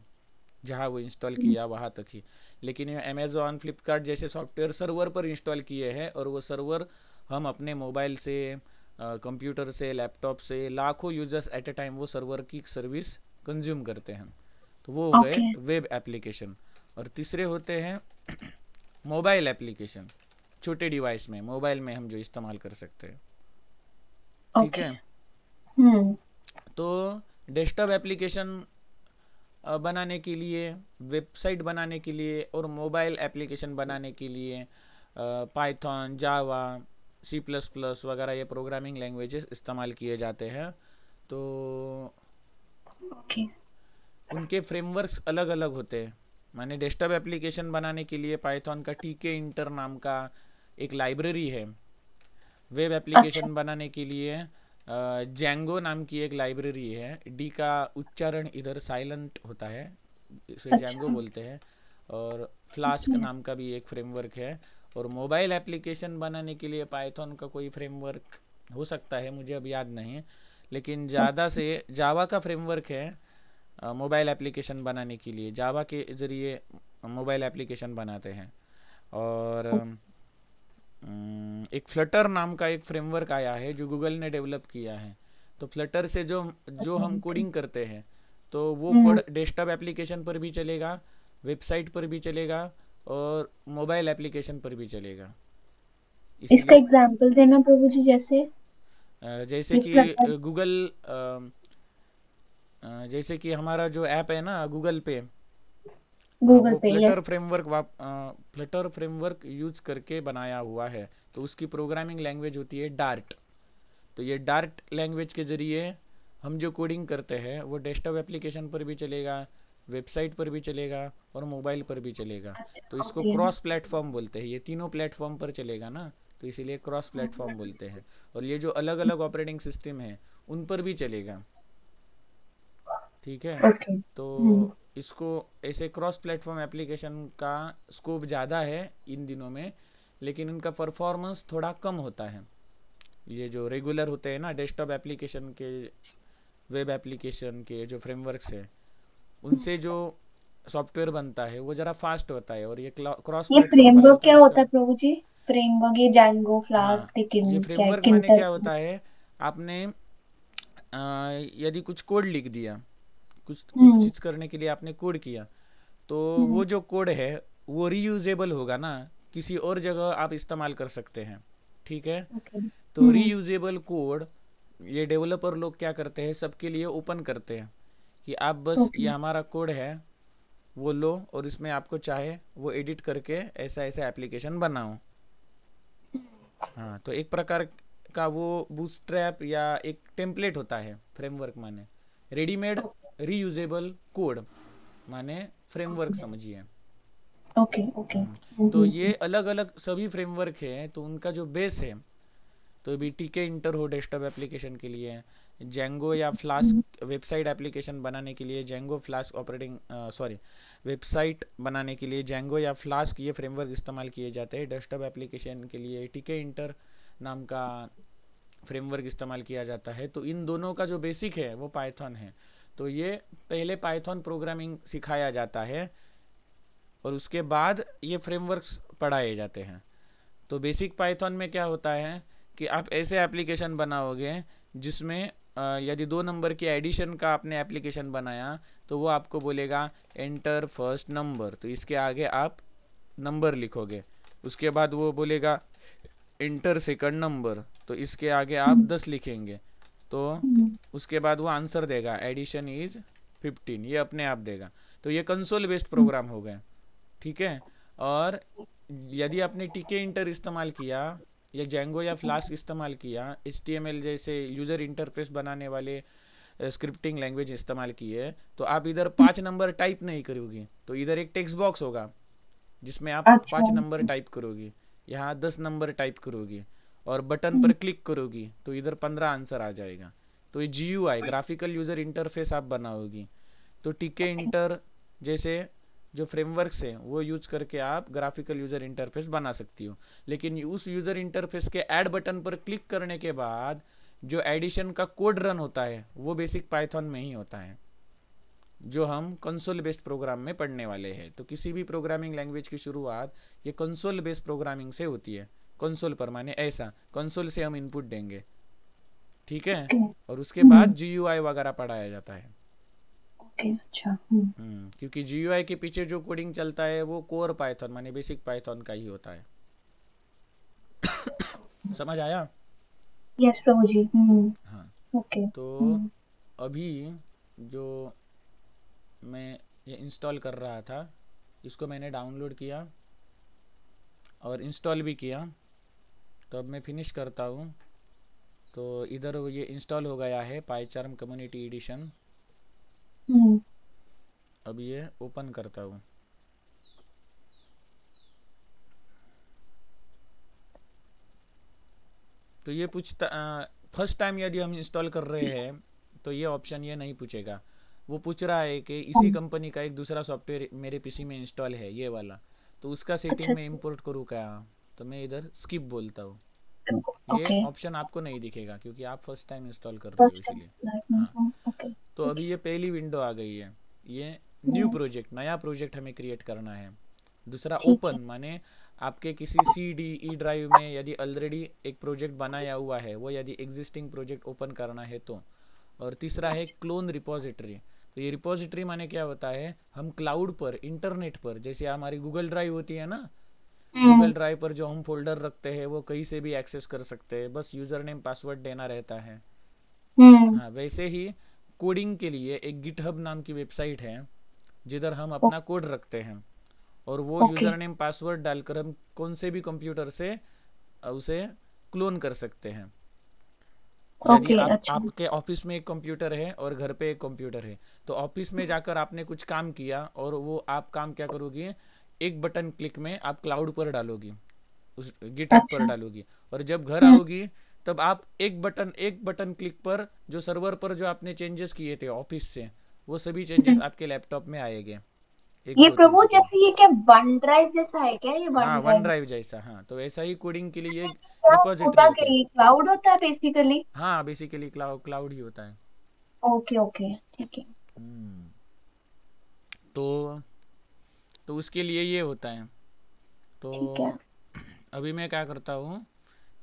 जहाँ वो इंस्टॉल किया वहाँ तक ही। लेकिन ये अमेज़ॉन फ्लिपकार्ट जैसे सॉफ्टवेयर सर्वर पर इंस्टॉल किए हैं, और वो सर्वर हम अपने मोबाइल से, कंप्यूटर से, लैपटॉप से लाखों यूजर्स एट ए टाइम वो सर्वर की सर्विस कंज्यूम करते हैं। तो वो हो गए ओके वेब एप्लीकेशन। और तीसरे होते हैं मोबाइल एप्लीकेशन, छोटे डिवाइस में, मोबाइल में हम जो इस्तेमाल कर सकते हैं, ठीक ओके। है। हम्म। तो डेस्कटॉप एप्लीकेशन बनाने के लिए, वेबसाइट बनाने के लिए और मोबाइल एप्लीकेशन बनाने के लिए पाइथन, जावा, C++ वगैरह ये प्रोग्रामिंग लैंग्वेजेस इस्तेमाल किए जाते हैं। तो ओके। उनके फ्रेमवर्क्स अलग अलग होते हैं। माने डेस्कटॉप एप्लीकेशन बनाने के लिए पाइथन का टीके इंटर नाम का एक लाइब्रेरी है। वेब अच्छा। एप्लीकेशन बनाने के लिए जैंगो नाम की एक लाइब्रेरी है। डी का उच्चारण इधर साइलेंट होता है, इसे जैंगो अच्छा। बोलते हैं। और फ्लास्क ओके। नाम का भी एक फ्रेमवर्क है। और मोबाइल एप्लीकेशन बनाने के लिए पाइथन का कोई फ्रेमवर्क हो सकता है, मुझे अब याद नहीं, लेकिन ज़्यादा से जावा का फ्रेमवर्क है मोबाइल एप्लीकेशन बनाने के लिए। जावा के ज़रिए मोबाइल एप्लीकेशन बनाते हैं। और एक फ्लटर नाम का एक फ्रेमवर्क आया है जो गूगल ने डेवलप किया है। तो फ्लटर से जो जो हम ओके। कोडिंग करते हैं, तो वो हम्म। कोड डेस्कटॉप एप्लीकेशन पर भी चलेगा, वेबसाइट पर भी चलेगा, और मोबाइल एप्लीकेशन पर भी चलेगा। इसका इसीलिए एग्जाम्पल देना प्रभु जी, जैसे जैसे ये कि फ्लटर। गूगल, जैसे कि हमारा जो ऐप है ना गूगल पे, गूगल वो पे, Flutter yes. Framework Flutter framework use करके बनाया हुआ है। तो उसकी प्रोग्रामिंग लैंग्वेज होती है डार्ट। तो ये डार्ट लैंग्वेज के ज़रिए हम जो कोडिंग करते हैं वो डेस्कटॉप एप्लीकेशन पर भी चलेगा, वेबसाइट पर भी चलेगा, और मोबाइल पर भी चलेगा। तो इसको ओके। क्रॉस प्लेटफॉर्म बोलते हैं। ये तीनों प्लेटफॉर्म पर चलेगा ना, तो इसीलिए क्रॉस प्लेटफॉर्म बोलते हैं। और ये जो अलग अलग ऑपरेटिंग सिस्टम है उन पर भी चलेगा। ठीक है। ओके। तो हम्म। इसको ऐसे क्रॉस प्लेटफॉर्म एप्लीकेशन का स्कोप ज़्यादा है इन दिनों में, लेकिन इनका परफॉर्मेंस थोड़ा कम होता है। ये जो रेगुलर होते हैं ना डेस्कटॉप एप्लीकेशन के, वेब एप्लीकेशन के जो फ्रेमवर्क्स है, उनसे जो सॉफ्टवेयर बनता है वो ज़रा फास्ट होता है। और ये क्रॉस ये प्लेटफॉर्म वाला फ्रेमवर्क तो क्या इसका, होता है प्रभु जी? फ्रेमवर्क ये जैंगो, हाँ, फ्लास्क, ये क्या फ्रेमवर्क माने किंटर? क्या होता है, आपने यदि कुछ कोड लिख दिया, कुछ कुछ हम्म। चीज़ करने के लिए आपने कोड किया, तो हम्म। वो जो कोड है वो रीयूजेबल होगा ना, किसी और जगह आप इस्तेमाल कर सकते हैं। ठीक है। ओके। तो हम्म। रीयूजेबल कोड ये डेवलपर लोग क्या करते हैं, सबके लिए ओपन करते हैं कि आप बस ये ओके। हमारा कोड है वो लो, और इसमें आपको चाहे वो एडिट करके ऐसा ऐसा एप्लीकेशन बनाओ। हाँ, तो एक प्रकार का वो बूटस्ट्रैप या एक टेम्पलेट होता है फ्रेमवर्क, माने रेडीमेड रीयूजेबल कोड, माने फ्रेमवर्क समझिए। ओके। ओके। तो ये अलग अलग सभी फ्रेमवर्क हैं, तो उनका जो बेस है, तो भी टीके इंटर हो डेस्कटॉप एप्लीकेशन के लिए, जेंगो या फ्लास्क वेबसाइट एप्लीकेशन बनाने के लिए Django flask operating sorry website बनाने के लिए जेंगो या फ्लास्क ये फ्रेमवर्क इस्तेमाल किए जाते हैं। डेस्कटॉप एप्लीकेशन के लिए टीके इंटर नाम का फ्रेमवर्क इस्तेमाल किया जाता है। तो इन दोनों का जो बेसिक है वो पाइथन है। तो ये पहले पाइथन प्रोग्रामिंग सिखाया जाता है और उसके बाद ये फ्रेमवर्क्स पढ़ाए जाते हैं। तो बेसिक पाइथन में क्या होता है कि आप ऐसे एप्लीकेशन बनाओगे जिसमें यदि 2 नंबर की एडिशन का आपने एप्लीकेशन बनाया, तो वो आपको बोलेगा एंटर फर्स्ट नंबर, तो इसके आगे आप नंबर लिखोगे। उसके बाद वो बोलेगा इंटर सेकंड नंबर, तो इसके आगे आप 10 लिखेंगे। तो उसके बाद वो आंसर देगा एडिशन इज 15, ये अपने आप देगा। तो ये कंसोल बेस्ड प्रोग्राम हो गए। ठीक है। और यदि आपने टीके इंटर इस्तेमाल किया या जेंगो या फ्लास्क इस्तेमाल किया, HTML जैसे यूज़र इंटरफेस बनाने वाले स्क्रिप्टिंग लैंग्वेज इस्तेमाल किए, तो आप इधर 5 नंबर टाइप नहीं करोगी, तो इधर एक टेक्स्ट बॉक्स होगा जिसमें आप अच्छा। 5 नंबर टाइप करोगी, यहाँ 10 नंबर टाइप करोगी, और बटन पर क्लिक करोगी तो इधर 15 आंसर आ जाएगा। तो ये GUI ग्राफिकल यूज़र इंटरफेस आप बनाओगी। तो टीके ओके। इंटर जैसे जो फ्रेमवर्क्स हैं वो यूज करके आप ग्राफिकल यूज़र इंटरफेस बना सकती हो। लेकिन उस यूज़र इंटरफेस के ऐड बटन पर क्लिक करने के बाद जो एडिशन का कोड रन होता है वो बेसिक पाइथन में ही होता है, जो हम कंसोल बेस्ड प्रोग्राम में पढ़ने वाले हैं। तो किसी भी प्रोग्रामिंग लैंग्वेज की शुरुआत ये कंसोल बेस्ड प्रोग्रामिंग से होती है। कंसोल पर माने ऐसा कंसोल से हम इनपुट देंगे। ठीक है। ओके। और उसके बाद GUI वगैरह पढ़ाया जाता है। ओके। अच्छा। क्योंकि GUI के पीछे जो कोडिंग चलता है वो कोर पाइथन माने बेसिक पाइथन का ही होता है। समझ आया? यस प्रभु जी। हाँ। ओके। तो अभी जो मैं ये इंस्टॉल कर रहा था, इसको मैंने डाउनलोड किया और इंस्टॉल भी किया। तो अब मैं फिनिश करता हूँ। तो इधर ये इंस्टॉल हो गया है पाईचार्म कम्युनिटी एडिशन। हम्म। अब ये ओपन करता हूँ। तो ये पूछता, फर्स्ट टाइम यदि हम इंस्टॉल कर रहे हैं तो ये ऑप्शन ये नहीं पूछेगा। वो पूछ रहा है कि इसी हम्म। कंपनी का एक दूसरा सॉफ्टवेयर मेरे पीसी में इंस्टॉल है, ये वाला, तो उसका अच्छा सेटिंग में अच्छा। इंपोर्ट करूँ क्या? तो मैं इधर स्किप बोलता हूँ। ये ओके। ऑप्शन आपको नहीं दिखेगा क्योंकि आप फर्स्ट टाइम इंस्टॉल कर रहे हो, फर्स्ट इसीलिए। टाइम। हाँ, ओके। तो ठीक अभी है। ये पहली विंडो आ गई है। ये न्यू हम्म। प्रोजेक्ट, नया प्रोजेक्ट हमें क्रिएट करना है। दूसरा ठीक है। ओपन, माने आपके किसी सी डी ई ड्राइव में यदि ऑलरेडी एक प्रोजेक्ट बनाया हुआ है, वो यदि एग्जिस्टिंग प्रोजेक्ट ओपन करना है तो। और तीसरा है क्लोन रिपोजिटरी। तो ये रिपोजिटरी माने क्या होता है, हम क्लाउड पर, इंटरनेट पर, जैसे हमारी गूगल ड्राइव होती है ना, हम्म। गूगल ड्राइव पर जो हम फोल्डर रखते हैं वो कहीं से भी एक्सेस कर सकते हैं, बस यूज़र नेम पासवर्ड देना रहता है। हम्म। हाँ, वैसे ही कोडिंग के लिए एक गिटहब नाम की वेबसाइट है जिधर हम ओ- अपना कोड रखते हैं, और वो ओके। यूज़र नेम पासवर्ड डालकर हम कौन से भी कंप्यूटर से उसे क्लोन कर सकते हैं। यदि ओके। आप, अच्छा। आपके ऑफिस में एक कंप्यूटर है और घर पे एक कंप्यूटर है, तो ऑफिस में जाकर आपने कुछ काम किया और वो आप काम क्या करोगी, एक बटन क्लिक में आप क्लाउड पर डालोगी, उस गिटहब पर अच्छा। डालोगी। और जब घर हम्म। आओगी तब आप एक बटन क्लिक पर जो सर्वर पर जो आपने चेंजेस किए थे ऑफिस से, वो सभी चेंजेस हम्म। आपके लैपटॉप में आएंगे। एक ये दो तीन प्रभु सेकंड जैसे ये क्या वन ड्राइव जैसा है क्या, ये वन हाँ, वन ड्राइव? ड्राइव जैसा। हाँ, तो ऐसा ही कोडिंग के लिए ये क्या रिपोजिटरी होता, होते क्या हैं। ये क्लाउड होता है बेसिकली? हाँ, बेसिकली क्लाउड ही होता है। Okay okay. ठीक है। हम्म, तो उसके लिए ये होता है। तो ठीक है। अभी मैं क्या करता हूँ,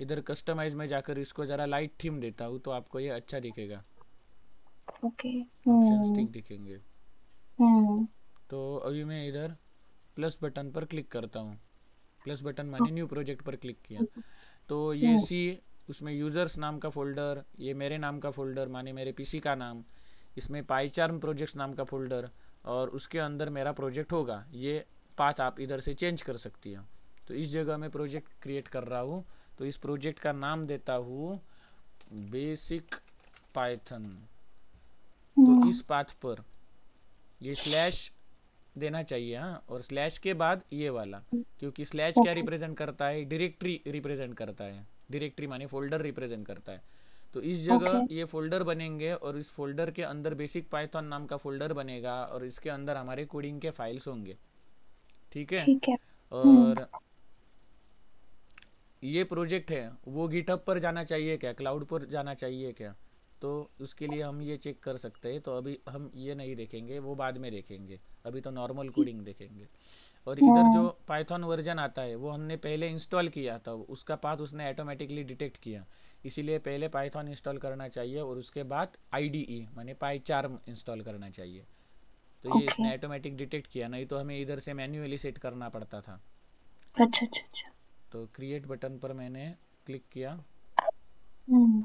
इधर कस्टमाइज में जाकर इसको ज़रा लाइट थीम देता हूँ तो आपको ये अच्छा दिखेगा, ओके। ऑप्शन हम्म। ठीक दिखेंगे। हम्म। तो अभी मैं इधर प्लस बटन पर क्लिक करता हूँ। प्लस बटन माने न्यू प्रोजेक्ट पर क्लिक किया। तो ये हम्म। सी, उसमें यूज़र्स नाम का फ़ोल्डर, ये मेरे नाम का फ़ोल्डर माने मेरे पीसी का नाम, इसमें पाईचार्म प्रोजेक्ट्स नाम का फ़ोल्डर, और उसके अंदर मेरा प्रोजेक्ट होगा। ये पाथ आप इधर से चेंज कर सकती हो। तो इस जगह मैं प्रोजेक्ट क्रिएट कर रहा हूँ, तो इस प्रोजेक्ट का नाम देता हूँ बेसिक पाइथन। तो हम्म। इस पाथ पर ये स्लैश देना चाहिए। हाँ, और स्लैश के बाद ये वाला, क्योंकि स्लैश क्या ओके रिप्रेजेंट करता है, डायरेक्टरी रिप्रेजेंट करता है। डायरेक्टरी माने फोल्डर रिप्रेजेंट करता है। तो इस जगह ओके। ये फोल्डर बनेंगे और इस फोल्डर के अंदर बेसिक पाइथन नाम का फोल्डर बनेगा और इसके अंदर हमारे कोडिंग के फाइल्स होंगे। ठीक है। ठीक है। हम्म। और ये प्रोजेक्ट है वो गिटहब पर जाना चाहिए क्या, क्लाउड पर जाना चाहिए क्या? तो उसके लिए हम ये चेक कर सकते हैं। तो अभी हम ये नहीं देखेंगे, वो बाद में देखेंगे। अभी तो नॉर्मल कोडिंग देखेंगे। और इधर जो हम्म। पाइथन वर्जन आता है वो हमने पहले इंस्टॉल किया था, उसका पाथ उसने ऑटोमेटिकली डिटेक्ट किया। इसीलिए पहले पाइथन इंस्टॉल करना चाहिए और उसके बाद आईडीई माने पाईचार्म इंस्टॉल करना चाहिए। तो ये ओके। इसने ऑटोमेटिक डिटेक्ट किया, नहीं तो हमें इधर से मैन्युअली सेट करना पड़ता था। अच्छा अच्छा अच्छा। तो क्रिएट बटन पर मैंने क्लिक किया। हम्म।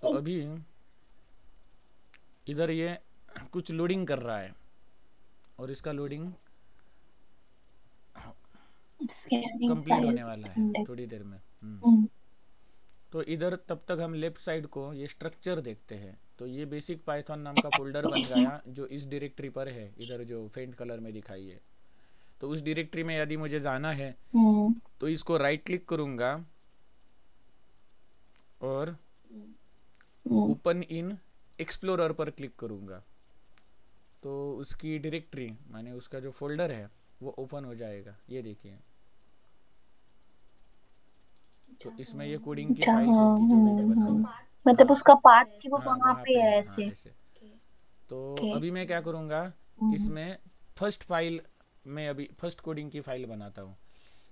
तो अभी इधर ये कुछ लोडिंग कर रहा है और इसका लोडिंग स्कैनिंग कंप्लीट होने फाइल्स वाला है इंडेक्स। थोड़ी देर में। हम्म। तो इधर तब तक हम लेफ्ट साइड को ये स्ट्रक्चर देखते हैं। तो ये बेसिक पाइथन नाम का फोल्डर बन गया जो इस डायरेक्टरी पर है, इधर जो फेंट कलर में दिखाई है। तो उस डायरेक्टरी में यदि मुझे जाना है हम्म। तो इसको राइट क्लिक करूँगा और हम्म। ओपन इन एक्सप्लोरर पर क्लिक करूँगा। तो उसकी डायरेक्टरी माने उसका जो फोल्डर है वो ओपन हो जाएगा, ये देखिए। तो इसमें ये कोडिंग की अच्छा फाइल्स हाँ। होंगी जो मैंने बनाई। मतलब हाँ, उसका पाथ की वो हाँ कहाँ वहाँ पे पे है है, हाँ ऐसे? ऐसे। तो ओके। अभी मैं क्या करूँगा, हम्म। इसमें फर्स्ट फाइल, मैं अभी फर्स्ट कोडिंग की फाइल बनाता हूँ।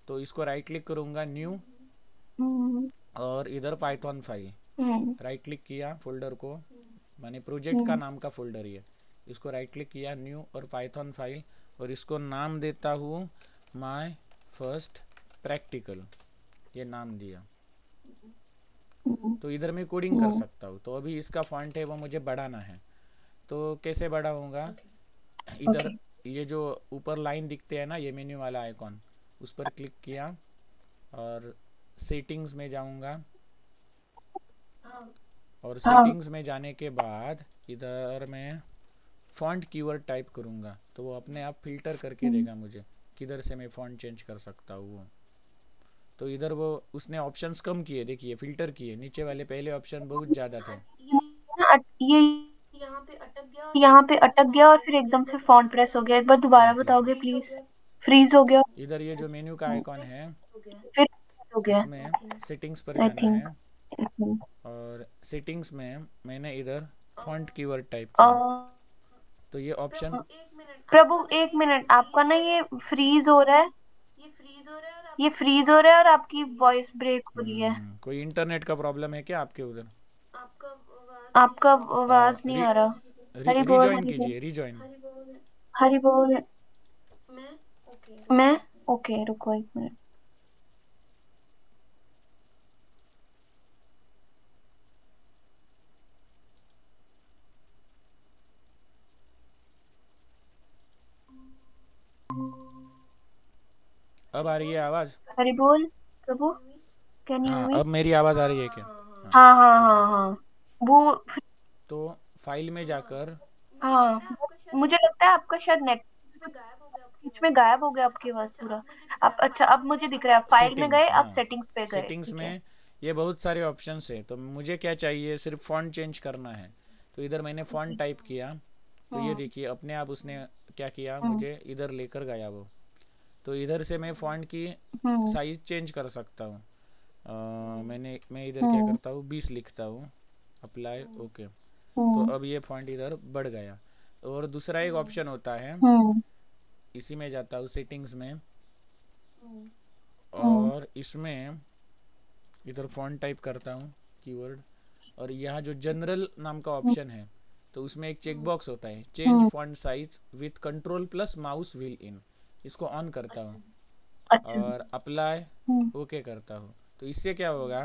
तो इसको राइट क्लिक करूँगा, न्यू, हम्म। और इधर पाइथन फाइल, हम्म। राइट क्लिक किया फोल्डर को, माने प्रोजेक्ट का हम्म। नाम का फोल्डर ये। इसको राइट क्लिक किया, न्यू और पाइथन फाइल, और इसको नाम देता हूँ माय फर्स्ट प्रैक्टिकल, ये नाम दिया। तो इधर मैं कोडिंग कर सकता हूँ। तो अभी इसका फॉन्ट है वो मुझे बढ़ाना है, तो कैसे बढ़ाऊंगा? इधर ओके ये जो ऊपर लाइन दिखते हैं ना, ये मेन्यू वाला आइकॉन, उस पर क्लिक किया और सेटिंग्स में जाऊंगा। और हाँ सेटिंग्स में जाने के बाद इधर मैं फॉन्ट कीवर्ड टाइप करूंगा, तो वो अपने आप फिल्टर करके देगा मुझे किधर से मैं फॉन्ट चेंज कर सकता हूँ वो। तो इधर वो उसने ऑप्शंस कम किए, देखिए फिल्टर किए, नीचे वाले पहले ऑप्शन बहुत ज़्यादा थे। ये यहाँ पे अटक गया और फिर एकदम से फॉन्ट प्रेस हो गया। एक बार दोबारा ओके, बताओगे प्लीज? फ्रीज हो गया। इधर ये जो मेन्यू का आइकॉन है, फिर हो गया इसमें सेटिंग्स पर आई जाना है। थिंक। और सेटिंग्स में मैंने इधर फॉन्ट कीवर्ड टाइप किया, तो ये ऑप्शन। प्रभु एक मिनट, आपका ना ये फ्रीज हो रहा है, ये फ्रीज हो रहा है और आपकी वॉइस ब्रेक हो रही है। कोई इंटरनेट का प्रॉब्लम है क्या आपके उधर? आपका आवाज नहीं आ रहा। हरी बोल, रिजॉइन हरी बोल, कीजिए, रिजॉइन। हरी बोल। मैं ओके, रुको एक मिनट। अब आ रही है आवाज़? हरी बोल प्रभु, कैन यू हाँ, हियर मी? अब मेरी आवाज़ आ रही है क्या? हाँ, हाँ हाँ हाँ हाँ। वो तो फाइल में जाकर, हाँ मुझे लगता है आपका शायद नेट बीच में गायब हो गया, आपकी आवाज पूरा। आप अच्छा, अब मुझे दिख रहा है, आप फाइल में गए, सेटिंग्स, आप हाँ, सेटिंग्स पे गए, सेटिंग्स ठीक है। में ये बहुत सारे ऑप्शंस है, तो मुझे क्या चाहिए, सिर्फ फॉन्ट चेंज करना है। तो इधर मैंने फॉन्ट टाइप किया, तो ये हम्म देखिए अपने आप उसने क्या किया, हम्म मुझे इधर लेकर गया वो। तो इधर से मैं फॉन्ट की हम्म साइज चेंज कर सकता हूँ। मैं इधर क्या हम्म करता हूँ, 20 लिखता हूँ, अप्लाई, ओके। तो हम्म अब ये फॉन्ट इधर बढ़ गया। और दूसरा एक ऑप्शन होता है, हम्म इसी में जाता हूँ सेटिंग्स में, हम्म और इसमें इधर फॉन्ट टाइप करता हूँ कीवर्ड, और यहाँ जो जनरल नाम का ऑप्शन है, तो उसमें एक चेक बॉक्स होता है, change hmm, font size with control plus mouse wheel in, इसको ऑन करता हूँ अच्छा। और अप्लाई, हम्म ओके करता हूँ। तो इससे क्या होगा,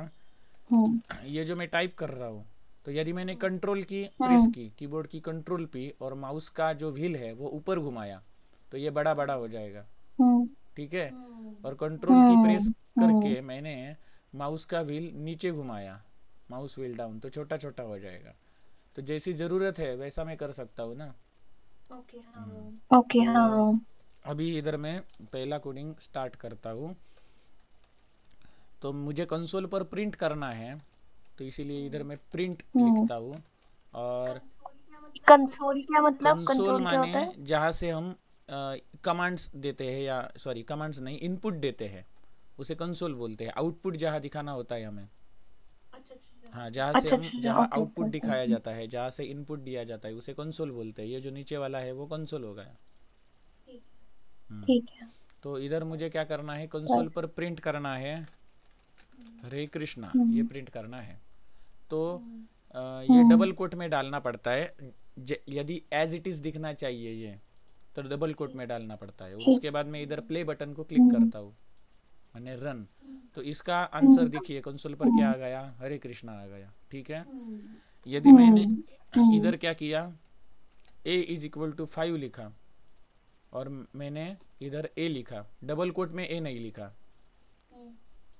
हम्म ये जो मैं टाइप कर रहा हूँ, तो यदि मैंने कंट्रोल की प्रेस हम्म की, कीबोर्ड की कंट्रोल पी और माउस का जो व्हील है वो ऊपर घुमाया, तो ये बड़ा बड़ा हो जाएगा, हम्म ठीक है। और कंट्रोल की प्रेस हम्म हम्म करके मैंने माउस का व्हील नीचे घुमाया, माउस व्हील डाउन, तो छोटा छोटा हो जाएगा। तो जैसी ज़रूरत है वैसा मैं कर सकता हूँ ना। ओके तो हाँ। अभी इधर मैं पहला कोडिंग स्टार्ट करता हूँ। तो मुझे कंसोल पर प्रिंट करना है, तो इसीलिए इधर मैं प्रिंट हम्म लिखता हूँ। और कंसोल क्या मतलब? कंसोल कंसोल क्या माने होता है? जहाँ से हम कमांड्स देते हैं, या सॉरी कमांड्स नहीं, इनपुट देते हैं, उसे कंसोल बोलते हैं। आउटपुट जहाँ दिखाना होता है हमें, हाँ, जहाँ से अच्छा हम, अच्छा अच्छा, जहाँ ओके आउटपुट ओके दिखाया ओके। जाता है, जहाँ से इनपुट दिया जाता है, उसे कंसोल बोलते हैं। ये जो नीचे वाला है वो कंसोल हो गया। हम्म, ठीक है। तो इधर मुझे क्या करना है, कंसोल राइट। पर प्रिंट करना है हरे कृष्णा, ये हम्म प्रिंट करना है। तो ये हम्म डबल कोट में डालना पड़ता है, यदि एज इट इज़ दिखना चाहिए ये, तो डबल कोट में डालना पड़ता है। और ठीक। उसके बाद मैं इधर प्ले बटन को क्लिक हम्म करता हूँ, मैंने रन। तो इसका आंसर हम्म देखिए, कंसोल पर क्या हम्म आ गया, हरे कृष्णा आ गया, ठीक है। यदि मैंने हम्म हम्म इधर क्या किया, ए इज इक्वल टू 5 लिखा, और मैंने इधर ए लिखा, डबल कोट में ए नहीं लिखा,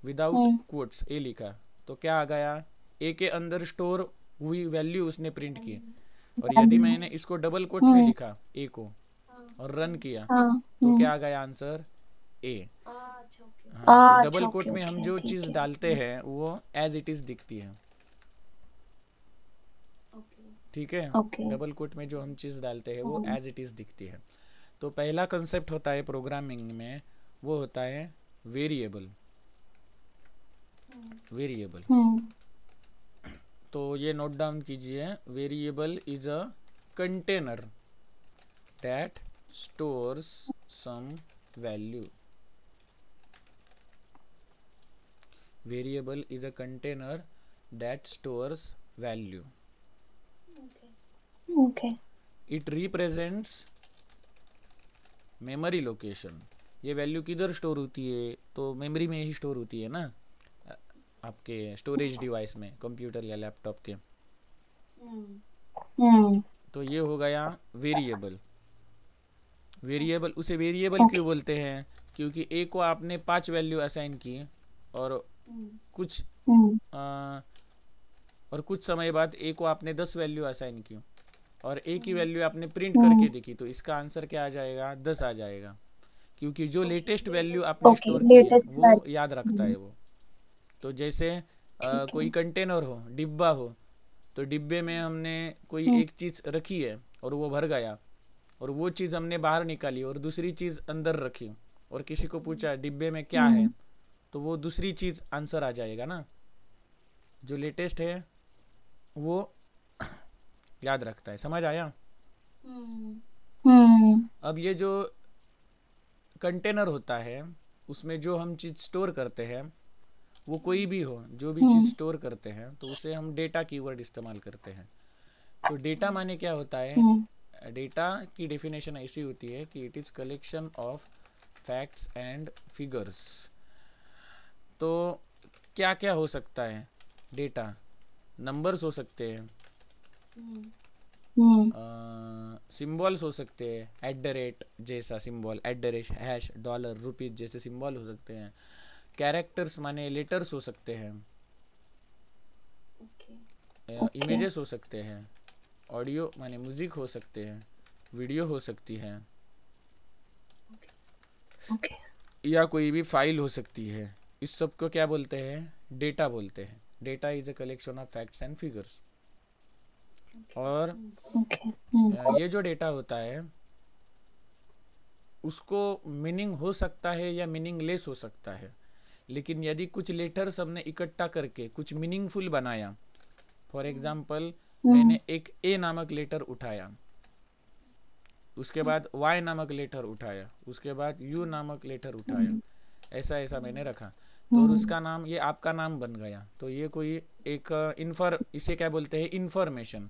विदाउट हम्म कोट्स ए लिखा, तो क्या आ गया, ए के अंदर स्टोर हुई वैल्यू उसने प्रिंट की। और यदि मैंने इसको डबल कोट में हम्म, लिखा ए को और रन किया, हाँ तो क्या आ गया आंसर, ए। हाँ, तो अच्छा डबल कोट ओके में हम ओके, जो ठीक चीज़ है। डालते हैं वो एज इट इज़ दिखती है, ठीक है। ओके। डबल कोट में जो हम चीज़ डालते हैं वो एज इट इज़ दिखती है। तो पहला कंसेप्ट होता है प्रोग्रामिंग में, वो होता है वेरिएबल। वेरिएबल, हम्म तो ये नोट डाउन कीजिए, variable is a container that stores some value. Variable is a container that stores value. Okay. It represents memory location. ये वैल्यू किधर स्टोर होती है, तो मेमोरी में ही स्टोर होती है ना। आपके स्टोरेज डिवाइस में, कंप्यूटर या लैपटॉप के। हम्म। तो ये हो गया वेरिएबल। वेरिएबल, उसे वेरिएबल ओके। क्यों बोलते हैं? क्योंकि ए को आपने 5 वैल्यू असाइन की और कुछ हम्म। आ, और कुछ समय बाद ए को आपने 10 वैल्यू असाइन की और ए की वैल्यू आपने प्रिंट हम्म। करके देखी, तो इसका आंसर क्या आ जाएगा? 10 आ जाएगा। क्योंकि जो लेटेस्ट वैल्यू आपने ओके, स्टोर की है लेटेस्ट वो याद रखता वैल्यू। है वो। तो जैसे ठीक कोई है। कंटेनर हो, डिब्बा हो, तो डिब्बे में हमने कोई हम्म। एक चीज़ रखी है और वो भर गया, और वो चीज़ हमने बाहर निकाली और दूसरी चीज़ अंदर रखी और किसी को पूछा डिब्बे में क्या है, हम्म। तो वो दूसरी चीज़ आंसर आ जाएगा ना। जो लेटेस्ट है वो याद रखता है। समझ आया? हम्म। अब ये जो कंटेनर होता है उसमें जो हम चीज़ स्टोर करते हैं, वो कोई भी हो, जो भी चीज़ हम्म। स्टोर करते हैं तो उसे हम डेटा कीवर्ड इस्तेमाल करते हैं। तो डेटा माने क्या होता है? हम्म। डेटा की डेफिनेशन ऐसी होती है कि it is collection of facts and figures. तो क्या क्या हो सकता है डेटा? नंबर्स हो सकते हैं, हम्म। सिम्बॉल्स हो सकते हैं, एट द रेट जैसा symbol, at the rate, hash, dollar, rupees जैसे सिम्बॉल हो सकते हैं। कैरेक्टर्स माने लेटर्स हो सकते हैं, ओके। इमेजेस हो सकते हैं, ऑडियो माने म्यूजिक हो सकते हैं, वीडियो हो सकती है, ओके। या कोई भी फाइल हो सकती है। इस सब को क्या बोलते हैं? डेटा बोलते हैं। Data is a collection of facts and figures. और ओके। हम्म। ये जो डेटा होता है उसको मीनिंग हो सकता है या मीनिंगलेस हो सकता है, लेकिन यदि कुछ लेटर्स हमने इकट्ठा करके कुछ मीनिंगफुल बनाया, फॉर एग्जाम्पल हम्म। मैंने एक ए नामक लेटर उठाया, उसके बाद वाई नामक लेटर उठाया, उसके बाद यू नामक लेटर उठाया, ऐसा ऐसा मैंने रखा, तो और हम्म। उसका नाम, ये आपका नाम बन गया। तो ये कोई एक इसे क्या बोलते हैं? Information.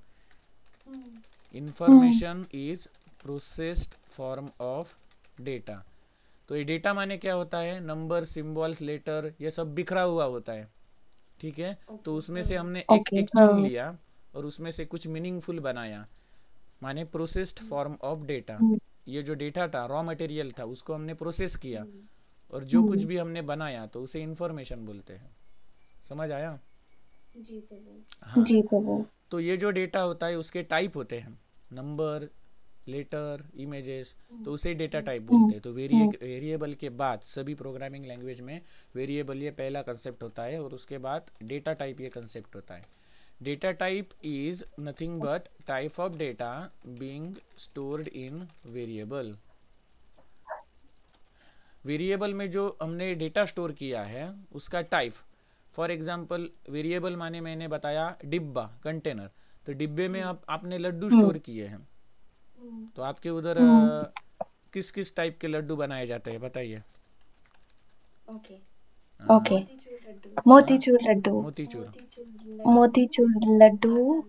Hmm. Information is processed form of data. तो ये डेटा माने क्या होता है? नंबर, सिम्बॉल्स, लेटर, ये सब बिखरा हुआ होता है, ठीक है। तो उसमें से हमने एक ओके। एक चुन हाँ। लिया और उसमें से कुछ मीनिंगफुल बनाया, माने प्रोसेस्ड फॉर्म ऑफ डेटा। हम्म। ये जो डेटा था, रॉ मटेरियल था, उसको हमने प्रोसेस किया और जो कुछ हम्म। भी हमने बनाया तो उसे इंफॉर्मेशन बोलते हैं। समझ आया? हाँ। जी प्रभु। तो ये जो डेटा होता है उसके टाइप होते हैं, नंबर, लेटर, इमेजेस, तो उसे डेटा टाइप हम्म। बोलते हैं। तो हम्म। वेरिएबल के बाद सभी प्रोग्रामिंग लैंग्वेज में वेरिएबल ये पहला कंसेप्ट होता है और उसके बाद डेटा टाइप ये कंसेप्ट होता है। Data type is nothing but type of data being stored in variable. Variable में जो हमने डेटा स्टोर किया है उसका टाइप, फॉर एग्जांपल वेरिएबल माने मैंने बताया डिब्बा, कंटेनर, तो डिब्बे में आपने लड्डू हम्म। स्टोर किए हैं, तो आपके उधर हम्म। किस किस टाइप के लड्डू बनाए जाते हैं बताइए? ओके। हाँ, मोतीचूर लड्डू। मोतीचूर। मोतीचूर लड्डू।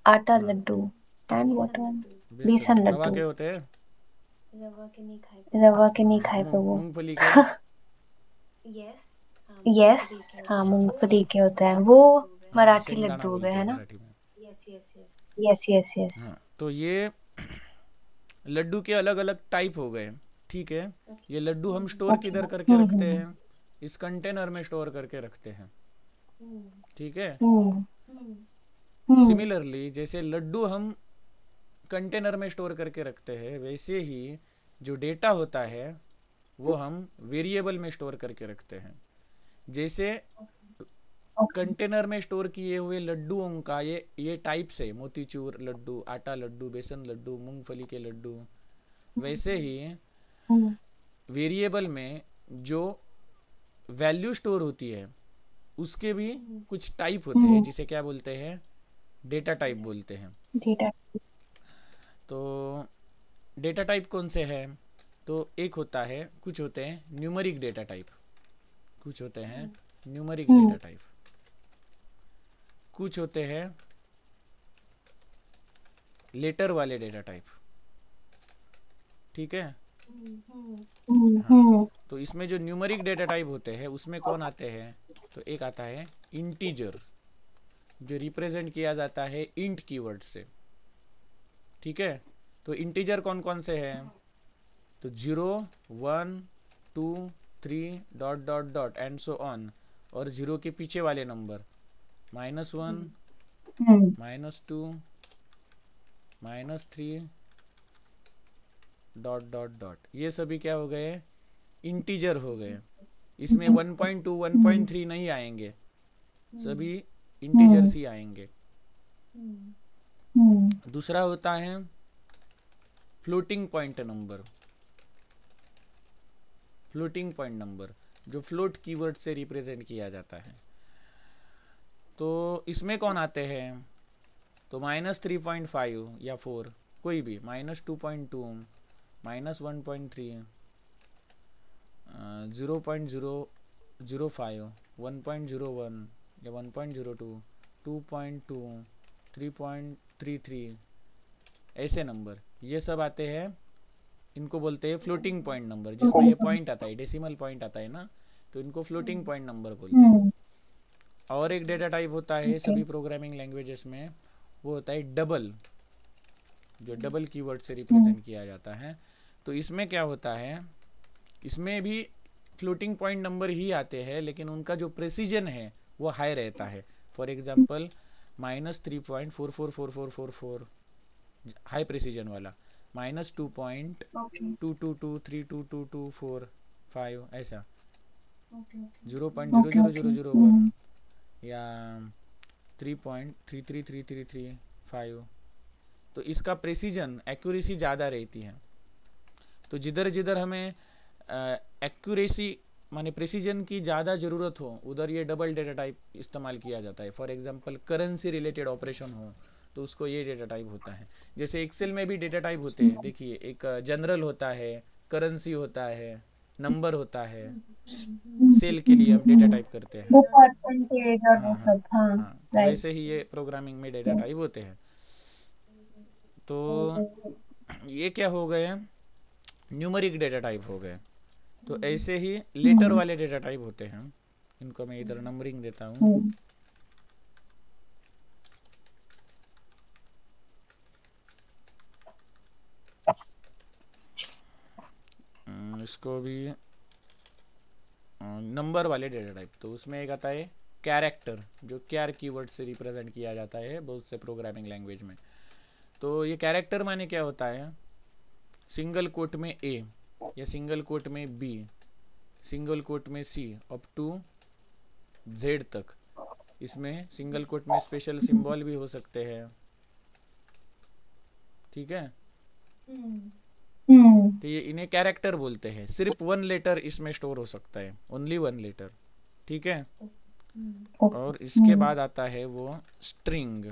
आटा हाँ, लड्डू। And what one? बेसन बेसन रवा लड्डू। के होते हैं। रवा के नहीं खाए प्रभु। मूंगफली के। यस। हाँ, मूंगफली के होते हैं वो। हाँ, मराठी शेंगदाना लड्डू हो गए, बोलते है हैं ना? मराठी में। Yes yes yes. हाँ, तो ये लड्डू के अलग अलग टाइप हो गए, ठीक है। ये लड्डू हम स्टोर ओके। किधर करके रखते हम्म। हैं? इस कंटेनर में स्टोर करके रखते हैं, ठीक है। हम्म। हम्म। सिमिलरली जैसे लड्डू हम कंटेनर में स्टोर करके रखते हैं, वैसे ही जो डेटा होता है वो हम वेरिएबल में स्टोर करके रखते हैं। जैसे ओके। कंटेनर में स्टोर किए हुए लड्डुओं का ये टाइप से, मोतीचूर लड्डू, आटा लड्डू, बेसन लड्डू, मूंगफली के लड्डू, वैसे ही हम्म। वेरिएबल में जो वैल्यू स्टोर होती है उसके भी कुछ टाइप होते हैं, हम्म। जिसे क्या बोलते हैं? डेटा टाइप बोलते हैं। डेटा। तो डेटा टाइप कौन से हैं? तो एक होता है, कुछ होते हैं न्यूमरिक डेटा टाइप, कुछ होते हैं न्यूमरिक डेटा हम्म। टाइप, कुछ होते हैं लेटर वाले डेटा टाइप, ठीक है। हाँ, हम्म। तो इसमें जो न्यूमरिक डेटा टाइप होते हैं उसमें कौन आते हैं? तो एक आता है इंटीजर, जो रिप्रेजेंट किया जाता है इंट कीवर्ड से। ठीक है, तो इंटीजर कौन कौन से हैं? तो 0, 1, 2, 3 dot dot dot and so on, और 0 के पीछे वाले नंबर -1, -2, -3 डॉट डॉट डॉट, ये सभी क्या हो गए? इंटीजर हो गए। इसमें 1.2 1.3 नहीं आएंगे, सभी इंटीजर्स ही आएंगे। दूसरा होता है floating point number. Floating point number जो फ्लोट कीवर्ड से रिप्रेजेंट किया जाता है। तो इसमें कौन आते हैं? तो -3.5 या 4, कोई भी, -2.2, -1.3, 0.005, 1.01 या 1.02, 2.2, 3.33, ऐसे नंबर, ये सब आते हैं। इनको बोलते हैं फ्लोटिंग पॉइंट नंबर, जिसमें ये पॉइंट आता है, डेसिमल पॉइंट आता है ना, तो इनको फ्लोटिंग पॉइंट नंबर बोलते हैं। और एक डेटा टाइप होता है सभी प्रोग्रामिंग लैंग्वेजेस में, वो होता है डबल, जो डबल कीवर्ड से रिप्रेजेंट किया जाता है। तो इसमें क्या होता है, इसमें भी फ्लोटिंग पॉइंट नंबर ही आते हैं, लेकिन उनका जो प्रेसिजन है वो हाई रहता है। फॉर एग्जांपल -3.444444, हाई प्रेसिजन वाला, -2.22232224, ऐसा 0.00001 या 3.333335। तो इसका प्रेसिजन, एक्यूरेसी ज़्यादा रहती है। तो जिधर जिधर हमें एक्यूरेसी माने प्रेसिजन की ज़्यादा ज़रूरत हो, उधर ये डबल डेटा टाइप इस्तेमाल किया जाता है। For example currency related operation हो तो उसको ये डेटा टाइप होता है। जैसे एक्सेल में भी डेटा टाइप होते हैं, देखिए, एक जनरल होता है, करेंसी होता है, नंबर होता है। सेल के लिए हम डेटा टाइप करते हैं, वो परसेंटेज और हाँ वो हाँ सब। हाँ, हाँ, तो राइट। वैसे ही ये प्रोग्रामिंग में डेटा टाइप होते हैं। तो ये क्या हो गए, न्यूमरिक डेटा टाइप हो गए। तो ऐसे ही लेटर वाले डेटा टाइप होते हैं, इनको मैं इधर नंबरिंग देता हूँ। इसको भी नंबर वाले डेटा टाइप। तो उसमें एक आता है कैरेक्टर, जो कैर कीवर्ड से रिप्रेजेंट किया जाता है बहुत से प्रोग्रामिंग लैंग्वेज में। तो ये कैरेक्टर माने क्या होता है, सिंगल कोट में ए या सिंगल कोट में बी, सिंगल कोट में सी, अप टू जेड तक। इसमें सिंगल कोट में स्पेशल सिंबल भी हो सकते हैं। ठीक है, तो ये इन्हें कैरेक्टर बोलते हैं। सिर्फ 1 लेटर इसमें स्टोर हो सकता है, ओनली 1 लेटर। ठीक है, और इसके बाद आता है वो स्ट्रिंग,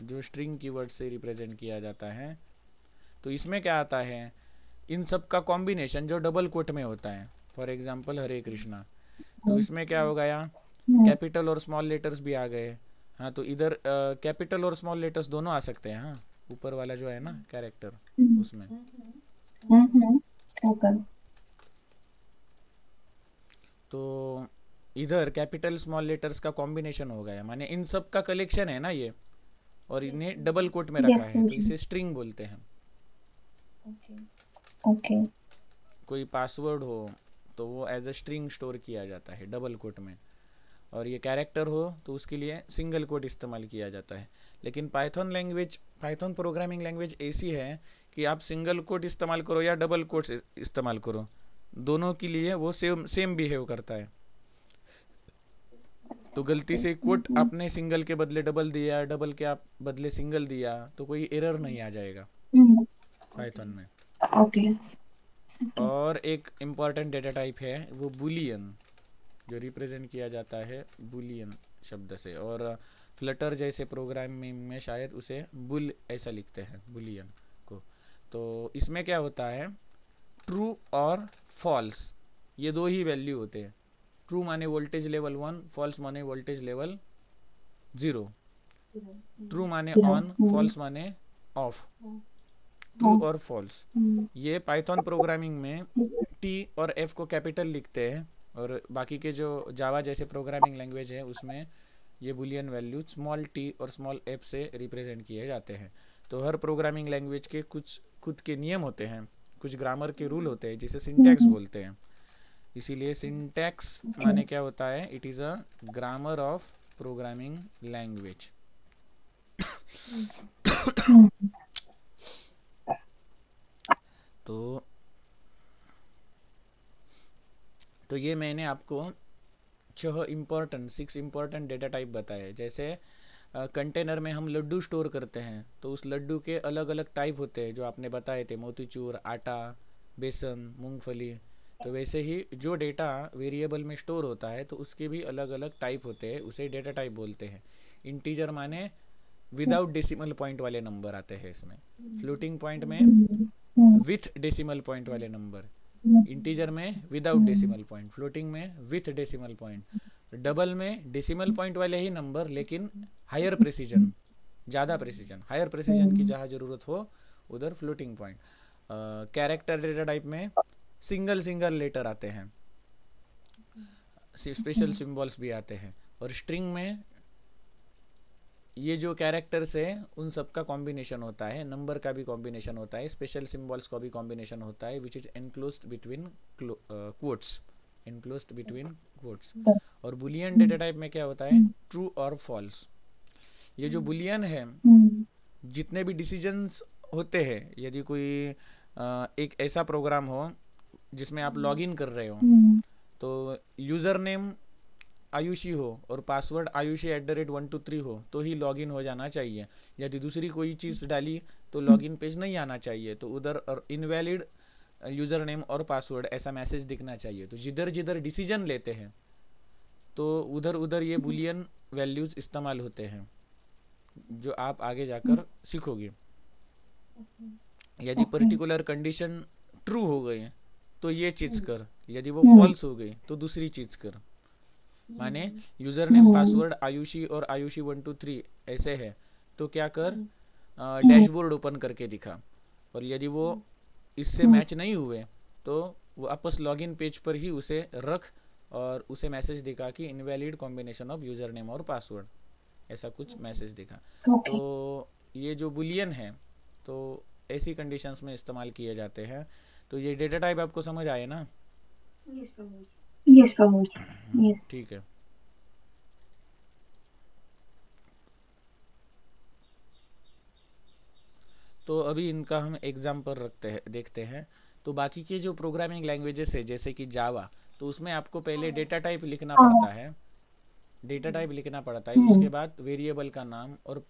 जो स्ट्रिंग कीवर्ड से रिप्रेजेंट किया जाता है। तो इसमें क्या आता है, इन सब का कॉम्बिनेशन जो डबल कोट में होता है। फॉर एग्जांपल हरे कृष्णा, तो इसमें क्या हो गया, कैपिटल और स्मॉल लेटर्स भी आ गए। हाँ, तो इधर कैपिटल और स्मॉल लेटर्स दोनों आ सकते हैं। हाँ, ऊपर वाला जो है ना कैरेक्टर, उसमें। तो इधर कैपिटल स्मॉल लेटर्स का कॉम्बिनेशन हो गया, माने इन सब का कलेक्शन है ना ये, और इन्हें डबल कोट में रखा है, तो इसे स्ट्रिंग बोलते हैं। ओके। कोई पासवर्ड हो तो वो एज अ स्ट्रिंग स्टोर किया जाता है डबल कोट में, और ये कैरेक्टर हो तो उसके लिए सिंगल कोट इस्तेमाल किया जाता है। लेकिन Python language, Python programming language ऐसी है कि आप सिंगल कोट इस्तेमाल करो या डबल कोट इस्तेमाल करो, दोनों के लिए वो सेम बिहेव करता है। तो गलती से कोट आपने सिंगल के बदले डबल दिया, डबल के आप बदले सिंगल दिया, तो कोई एरर नहीं आ जाएगा पाइथन में। ओके। और एक इम्पॉर्टेंट डेटा टाइप है वो बुलियन, जो रिप्रेजेंट किया जाता है बुलियन शब्द से, और फ्लटर जैसे प्रोग्रामिंग में शायद उसे बुल ऐसा लिखते हैं, बुलियन को। तो इसमें क्या होता है, ट्रू और फॉल्स, ये दो ही वैल्यू होते हैं। ट्रू माने वोल्टेज लेवल 1, फॉल्स माने वोल्टेज लेवल 0। ट्रू माने ऑन, फॉल्स माने ऑफ। ट्रू और फॉल्स, ये पाइथन प्रोग्रामिंग में टी और एफ को कैपिटल लिखते हैं और बाकी के जो जावा जैसे प्रोग्रामिंग लैंग्वेज है उसमें ये बुलियन वैल्यू स्मॉल टी और स्मॉल एफ से रिप्रेजेंट किए जाते हैं। तो हर प्रोग्रामिंग लैंग्वेज के कुछ खुद के नियम होते हैं, कुछ ग्रामर के रूल होते हैं जिसे सिंटैक्स बोलते हैं। इसीलिए सिंटैक्स माने क्या होता है, it is a grammar of programming language. तो ये मैंने आपको 6 इम्पोर्टेंट डेटा टाइप बताए। जैसे कंटेनर में हम लड्डू स्टोर करते हैं तो उस लड्डू के अलग अलग टाइप होते हैं जो आपने बताए थे, मोतीचूर, आटा, बेसन, मूंगफली। तो वैसे ही जो डेटा वेरिएबल में स्टोर होता है तो उसके भी अलग अलग टाइप होते हैं, उसे डेटा टाइप बोलते हैं। इंटीजर माने विदाउट डेसिमल पॉइंट वाले नंबर आते हैं इसमें, फ्लोटिंग पॉइंट में विथ डेसिमल पॉइंट वाले नंबर, इंटीजर में विदाउट डेसिमल पॉइंट, फ्लोटिंग में विथ डेसिमल पॉइंट, डबल में डेसिमल पॉइंट वाले ही नंबर लेकिन हायर प्रेसिजन, ज़्यादा प्रेसिजन, हायर प्रेसिजन की जहाँ ज़रूरत हो उधर floating point. Character data type में सिंगल सिंगल लेटर आते हैं, स्पेशल सिंबल्स भी आते हैं। और स्ट्रिंग में ये जो कैरेक्टर्स है उन सब का कॉम्बिनेशन होता है, नंबर का भी कॉम्बिनेशन होता है, स्पेशल सिंबल्स का भी कॉम्बिनेशन होता है, which is enclosed between quotes, enclosed between quotes. और बुलियन डेटा टाइप में क्या होता है, ट्रू और फॉल्स। ये जो बुलियन है, जितने भी डिसीजंस होते हैं, यदि कोई एक ऐसा प्रोग्राम हो जिसमें आप लॉगिन कर रहे हो तो यूज़र नेम आयुषी हो और पासवर्ड ayushi@123 हो तो ही लॉगिन हो जाना चाहिए। यदि दूसरी कोई चीज़ डाली तो लॉगिन पेज नहीं आना चाहिए, तो उधर इनवैलिड यूज़र नेम और पासवर्ड ऐसा मैसेज दिखना चाहिए। तो जिधर जिधर डिसीजन लेते हैं तो उधर उधर ये बुलियन वैल्यूज़ इस्तेमाल होते हैं जो आप आगे जाकर सीखोगे। यदि पर्टिकुलर कंडीशन ट्रू हो गई तो ये चीज़ कर, यदि वो फॉल्स हो गई तो दूसरी चीज़ कर। माने यूज़र नेम पासवर्ड आयुषी और ayushi123 ऐसे है तो क्या कर, डैशबोर्ड ओपन करके दिखा। और यदि वो इससे मैच नहीं हुए तो वापस लॉगिन पेज पर ही उसे रख और उसे मैसेज दिखा कि invalid combination of user name और पासवर्ड, ऐसा कुछ मैसेज दिखा। तो ये जो बुलियन है तो ऐसी कंडीशंस में इस्तेमाल किए जाते हैं। तो ये डेटा टाइप आपको समझ आए ना? Yes Pramod, yes. ठीक है। तो अभी इनका हम एग्जाम्पल रखते हैं, देखते हैं। तो बाकी के जो प्रोग्रामिंग लैंग्वेजेस है जैसे कि जावा, तो उसमें आपको पहले डेटा टाइप लिखना पड़ता है, डेटा टाइप लिखना पड़ता है। उसके बाद वेरिएबल का नाम और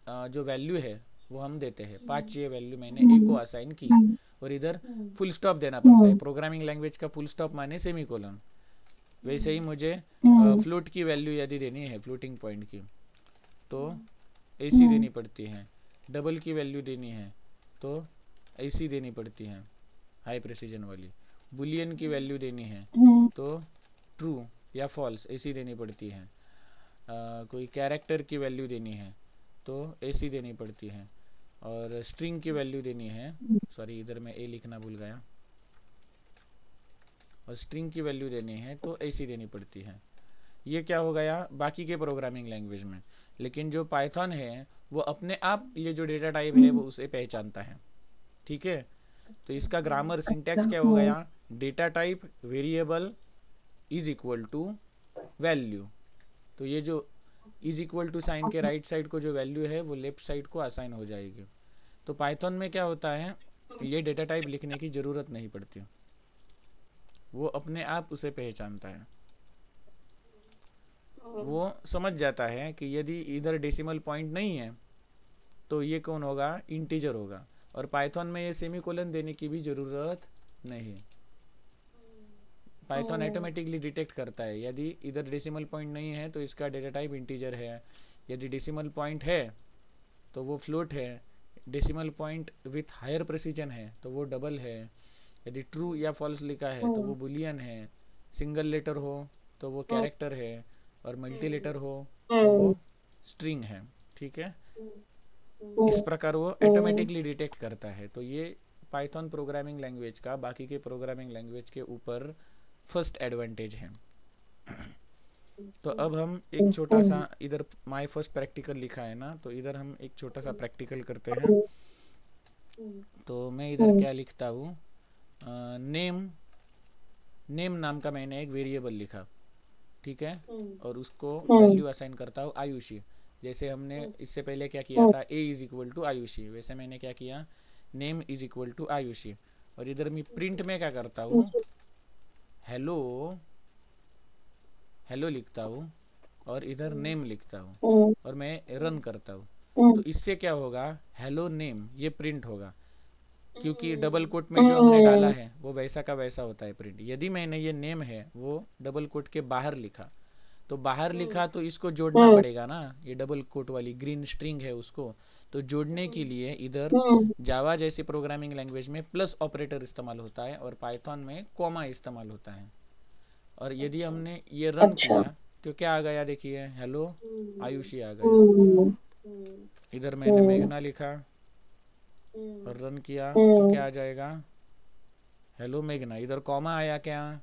जो वैल्यू है वो हम देते हैं। 5 ये वैल्यू मैंने ए को असाइन की और इधर फुल स्टॉप देना पड़ता है। प्रोग्रामिंग लैंग्वेज का फुल स्टॉप माने सेमीकोलन। वैसे ही मुझे फ्लोट की वैल्यू यदि देनी है, फ्लोटिंग पॉइंट की, तो ऐसी देनी पड़ती है। डबल की वैल्यू देनी है तो ऐसी देनी पड़ती है, हाई प्रेसिजन वाली। बुलियन की वैल्यू देनी है तो ट्रू या फॉल्स ऐसी देनी पड़ती है। कोई कैरेक्टर की वैल्यू देनी है तो ऐसी देनी पड़ती है। और स्ट्रिंग की वैल्यू देनी है, सॉरी इधर मैं ए लिखना भूल गया, और स्ट्रिंग की वैल्यू देनी है तो ऐसी देनी पड़ती है। ये क्या हो गया बाकी के प्रोग्रामिंग लैंग्वेज में। लेकिन जो पाइथन है वो अपने आप ये जो डेटा टाइप है वो उसे पहचानता है, ठीक है। तो इसका ग्रामर सिंटैक्स क्या हो गया, data type variable is equal to value. तो ये जो इज इक्वल टू साइन के राइट साइड को जो वैल्यू है वो लेफ्ट साइड को असाइन हो जाएगी। तो पाइथन में क्या होता है, ये डेटा टाइप लिखने की ज़रूरत नहीं पड़ती, वो अपने आप उसे पहचानता है। वो समझ जाता है कि यदि इधर डेसिमल पॉइंट नहीं है तो ये कौन होगा, इंटीजर होगा। और पाइथन में ये सेमीकोलन देने की भी ज़रूरत नहीं, पाइथन ऑटोमेटिकली डिटेक्ट करता है यदि इधर डेसिमल पॉइंट नहीं है तो इसका डेटा टाइप इंटीजर है, यदि डेसिमल पॉइंट है तो वो फ्लोट है, decimal point with higher precision है तो वो डबल है, यदि ट्रू या फॉल्स लिखा है तो वो बुलियन है, सिंगल लेटर हो तो वो कैरेक्टर है, और मल्टी लेटर हो तो वो स्ट्रिंग है, ठीक है। इस प्रकार वो ऑटोमेटिकली डिटेक्ट करता है। तो ये पाइथन प्रोग्रामिंग लैंग्वेज का बाकी के प्रोग्रामिंग लैंग्वेज के ऊपर फर्स्ट एडवांटेज है। तो अब हम एक छोटा सा इधर माय फर्स्ट प्रैक्टिकल लिखा है ना, तो इधर हम एक छोटा सा प्रैक्टिकल करते हैं। तो मैं इधर क्या लिखता हूँ, नेम, नेम नाम का मैंने एक वेरिएबल लिखा, ठीक है, और उसको वैल्यू असाइन करता हूँ आयुषी। जैसे हमने इससे पहले क्या किया था, a is equal to Ayushi, वैसे मैंने क्या किया, name is equal to Ayushi. और इधर मैं प्रिंट में क्या करता हूँ, हेलो, हेलो लिखता हूँ और इधर नेम लिखता हूँ और मैं रन करता हूँ। तो इससे क्या होगा, हेलो नेम ये प्रिंट होगा, क्योंकि डबल कोट में जो हमने डाला है वो वैसा का वैसा होता है प्रिंट। यदि मैंने ये नेम है वो डबल कोट के बाहर लिखा, तो बाहर लिखा तो इसको जोड़ना पड़ेगा ना, ये डबल कोट वाली ग्रीन स्ट्रिंग है उसको, तो जोड़ने के लिए इधर जावा जैसी प्रोग्रामिंग लैंग्वेज में प्लस ऑपरेटर इस्तेमाल होता है और पाइथन में कॉमा इस्तेमाल होता है। और यदि हमने ये रन किया तो क्या आ गया, देखिए हेलो आयुषी आ गया। इधर मैंने मेघना लिखा और रन किया तो क्या आ जाएगा, हेलो मेघना। इधर कॉमा आया क्या,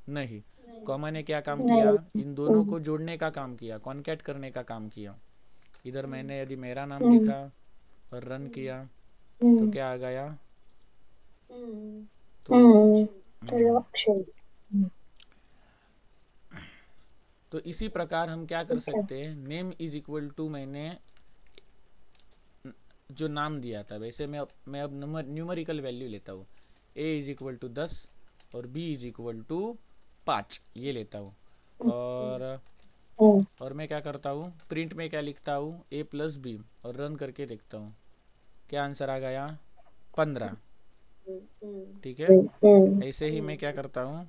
नहीं, कॉमा ने क्या काम किया, इन दोनों को जोड़ने का काम किया, कॉन्कैट करने का काम किया। इधर मैंने यदि मेरा नाम लिखा और रन किया तो क्या आ गया, तो इसी प्रकार हम क्या कर सकते हैं, नेम इज इक्वल टू मैंने जो नाम दिया था वैसे मैं अब न्यूमेरिकल वैल्यू लेता हूँ, a इज इक्वल टू 10 और b इज इक्वल टू 5 ये लेता हूँ। और मैं क्या करता हूँ, प्रिंट में क्या लिखता हूँ, a प्लस बी, और रन करके देखता हूँ क्या आंसर आ गया, 15, ठीक है। ऐसे ही मैं क्या करता हूँ,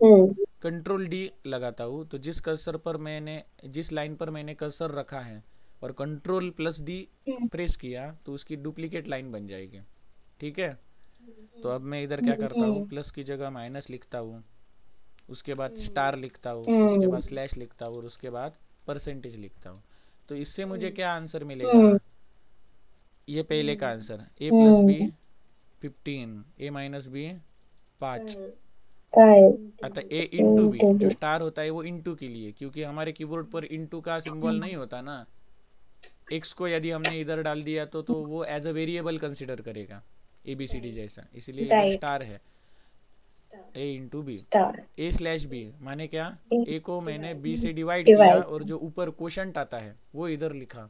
कंट्रोल डी लगाता हूँ, तो जिस कर्सर पर मैंने, जिस लाइन पर मैंने कर्सर रखा है और कंट्रोल प्लस डी प्रेस किया तो उसकी डुप्लीकेट लाइन बन जाएगी, ठीक है। तो अब मैं इधर क्या करता हूँ, प्लस की जगह माइनस लिखता हूँ, उसके बाद स्टार लिखता हूँ, उसके बाद स्लैश लिखता हूँ और उसके बाद परसेंटेज लिखता हूँ। तो इससे मुझे क्या आंसर मिलेगा, ये पहले का answer, a plus B 15, a minus B 5, अतः a इंटू बी, जो स्टार होता है वो इंटू के लिए, क्योंकि हमारे कीबोर्ड पर इंटू का सिंबल नहीं होता ना, x को यदि हमने इधर डाल दिया तो वो एज अ वेरिएबल कंसिडर करेगा ABCD जैसा, इसलिए इधर स्टार है, a into B, a slash B माने क्या, a को मैंने b से डिवाइड किया और जो ऊपर क्वोशंट आता है वो इधर लिखा,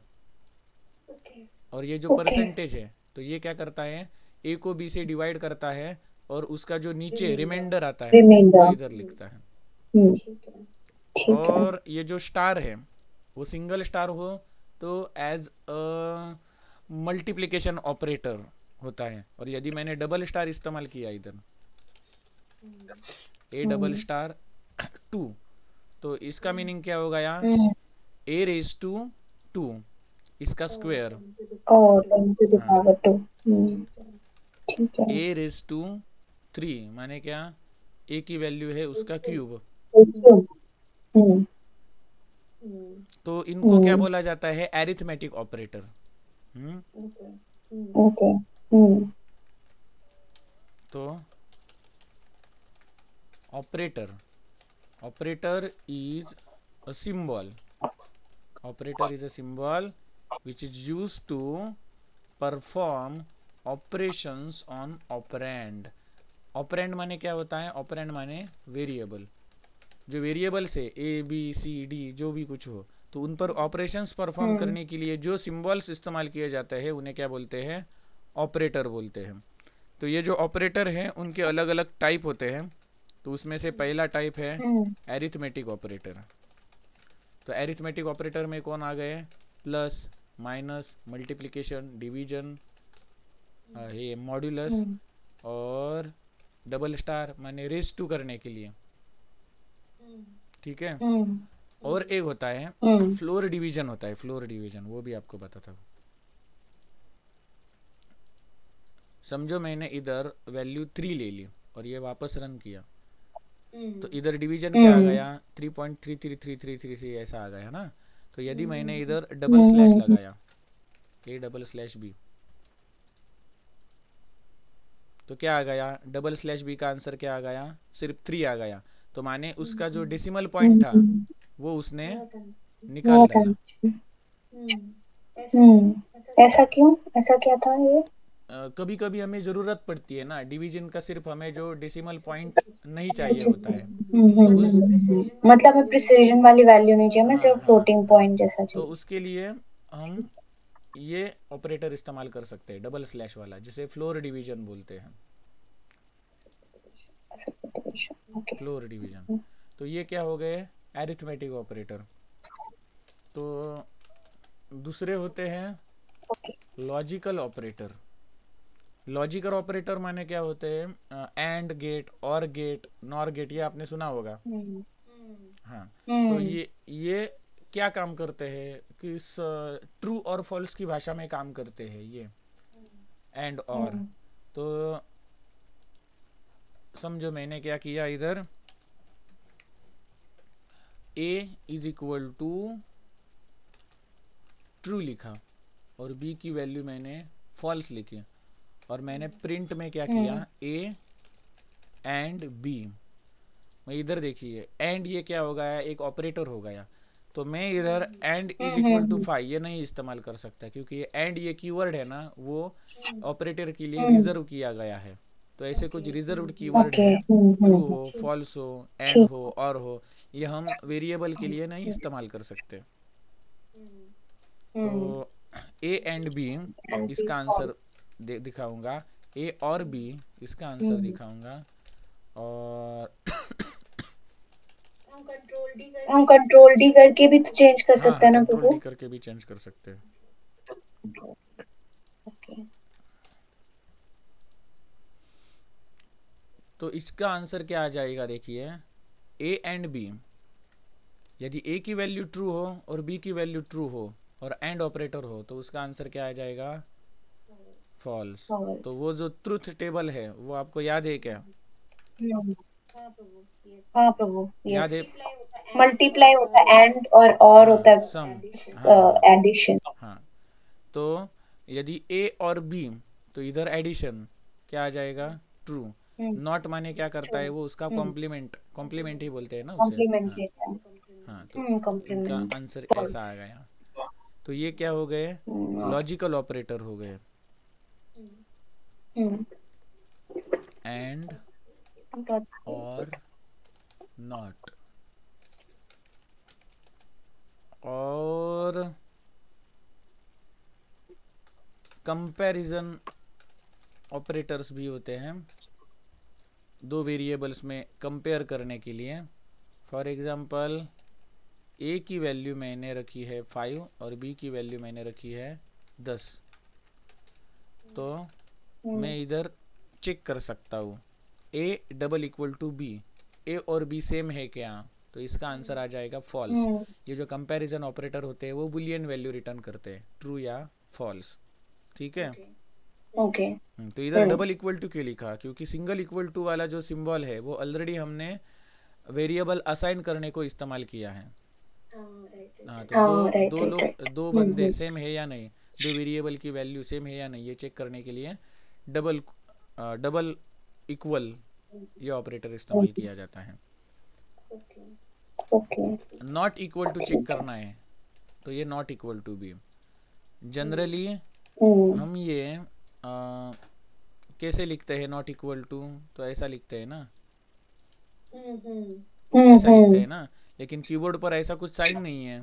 और ये जो परसेंटेज है तो ये क्या करता है, a को b से डिवाइड करता है और उसका जो नीचे रिमाइंडर आता है वो इधर लिखता है। और ये जो स्टार है वो सिंगल स्टार हो तो एज अ मल्टीप्लिकेशन ऑपरेटर होता है, और यदि मैंने डबल स्टार इस्तेमाल किया इधर, a डबल स्टार 2, तो इसका मीनिंग क्या होगा यहाँ, a रेज टू 2 इसका स्क्वायर, a रेज टू 3 माने क्या, a की वैल्यू है उसका क्यूब। तो इनको क्या बोला जाता है, एरिथमेटिक ऑपरेटर। तो operator, operator is a symbol, operator is a symbol which is used to perform operations on operand। Operand माने क्या होता है, ऑपरेंड माने वेरिएबल, जो वेरिएबल से ABCD जो भी कुछ हो तो उन पर ऑपरेशंस परफॉर्म करने के लिए जो सिंबल्स इस्तेमाल किए जाते हैं उन्हें क्या बोलते हैं, ऑपरेटर बोलते हैं। तो ये जो ऑपरेटर हैं उनके अलग अलग टाइप होते हैं, तो उसमें से पहला टाइप है एरिथमेटिक ऑपरेटर। तो एरिथमेटिक ऑपरेटर में कौन आ गए, प्लस, माइनस, मल्टीप्लिकेशन, डिवीजन, ये मॉड्यूलस और डबल स्टार माने रेस टू करने के लिए, ठीक है। और एक होता है फ्लोर डिवीजन, होता है फ्लोर डिवीजन, वो भी आपको बताता हूँ। समझो मैंने इधर वैल्यू 3 ले ली और ये वापस रन किया, तो इधर डिवीजन क्या आ गया, 3.33333 ऐसा आ गया ना। तो यदि मैंने इधर डबल स्लैश लगाया, a डबल स्लैश b, तो क्या आ गया, डबल स्लैश b का आंसर क्या आ गया, सिर्फ 3 आ गया। तो माने उसका जो डेसिमल पॉइंट था वो उसने निकाल वो डाला। ऐसा क्यों? ऐसा क्या था ये? कभी कभी हमें ज़रूरत पड़ती है ना डिवीजन का, सिर्फ हमें जो डेसिमल पॉइंट नहीं चाहिए होता है, तो उस मतलब हमें प्रिसिजन वाली वैल्यू नहीं चाहिए, हमें हाँ सिर्फ हाँ फ्लोटिंग हाँ, पॉइंट जैसा तो चाहिए। उसके लिए हम ये ऑपरेटर इस्तेमाल कर सकते हैं, डबल स्लैश वाला, जिसे फ्लोर डिवीजन बोलते हैं। ओके। Floor division. तो ये क्या हो गए, एरिथमेटिक ऑपरेटर। तो दूसरे होते हैं okay. Logical operator. Logical operator माने क्या होते हैं, एंड गेट, और गेट, नॉर गेट, ये आपने सुना होगा। हम्म। हाँ, तो हम्म। ये क्या काम करते हैं, किस ट्रू और फॉल्स की भाषा में काम करते हैं ये एंड और। तो समझो मैंने क्या किया, इधर a is equal to true लिखा और b की वैल्यू मैंने फॉल्स लिखी, और मैंने प्रिंट में क्या किया, a एंड b। मैं इधर देखिए, एंड ये क्या हो गया, एक ऑपरेटर हो गया। तो मैं इधर एंड इज इक्वल टू 5 ये नहीं इस्तेमाल कर सकता, क्योंकि ये एंड ये कीवर्ड है ना, वो ऑपरेटर के लिए रिजर्व किया गया है। तो ऐसे कुछ रिजर्व्ड कीवर्ड ओके। है, ट्रू हो, फॉल्स हो, एंड ठीक। हो, और हो, ये हम वेरिएबल के लिए नहीं इस्तेमाल कर सकते। तो A and B and B इसका आंसर फॉल्स। दिखाऊंगा, ए और बी इसका आंसर दिखाऊंगा। और हम कंट्रोल डी करके भी तो चेंज कर हाँ सकते हाँ, हैं ना कंट्रोल डी प्रभु? करके भी चेंज कर सकते हैं। ओके। तो इसका आंसर क्या आ जाएगा, देखिए, ए एंड बी, यदि ए की वैल्यू ट्रू हो और बी की वैल्यू ट्रू हो और एंड ऑपरेटर हो, तो उसका आंसर क्या आ जाएगा, फॉल्स। तो वो जो ट्रूथ टेबल है वो आपको याद है क्या? हाँ प्रभु, याद यस। है? मल्टीप्लाई होता है एंड, और होता हाँ, है सम। हाँ हाँ एडिशन। हाँ। तो यदि ए और बी, तो इधर एडिशन क्या आ जाएगा, ट्रू। नॉट माने क्या करता है, वो उसका कॉम्प्लीमेंट, कॉम्प्लीमेंट ही बोलते हैं ना उसे। कॉम्प्लीमेंट हाँ देता है। हाँ, तो इनका कॉम्प्लीमेंट। आंसर ऐसा आ फॉल्स। गया। तो ये क्या हो गए, लॉजिकल ऑपरेटर हो गए, एंड, और, नॉट, और कंपैरिजन ऑपरेटर्स भी होते हैं, दो वेरिएबल्स में कंपेयर करने के लिए। फॉर एग्जांपल, ए की वैल्यू मैंने रखी है 5 और बी की वैल्यू मैंने रखी है 10। तो मैं इधर चेक कर सकता हूँ, A double equal to B, A और बी सेम है क्या, तो इसका आंसर आ जाएगा फॉल्स। ये जो कंपैरिजन ऑपरेटर होते हैं वो बुलियन वैल्यू रिटर्न करते हैं, ट्रू या फॉल्स। ठीक है। ओके। तो इधर डबल इक्वल टू क्यों लिखा, क्योंकि सिंगल इक्वल टू वाला जो सिंबल है वो ऑलरेडी हमने वेरिएबल असाइन करने को इस्तेमाल किया है। हाँ, तो दो हाँ, राइट दो राइट लोग, राइट। दो बंदे सेम है या नहीं, दो वेरिएबल की वैल्यू सेम है या नहीं, ये चेक करने के लिए डबल डबल इक्वल ये ऑपरेटर इस्तेमाल किया जाता है। Okay. Not equal to check करना है, तो ये नॉट इक्वल टू भी जनरली हम ये कैसे लिखते हैं, नॉट इक्वल टू, तो ऐसा लिखते हैं ना, ऐसा लिखते हैं ना, लेकिन कीबोर्ड पर ऐसा कुछ साइन नहीं है,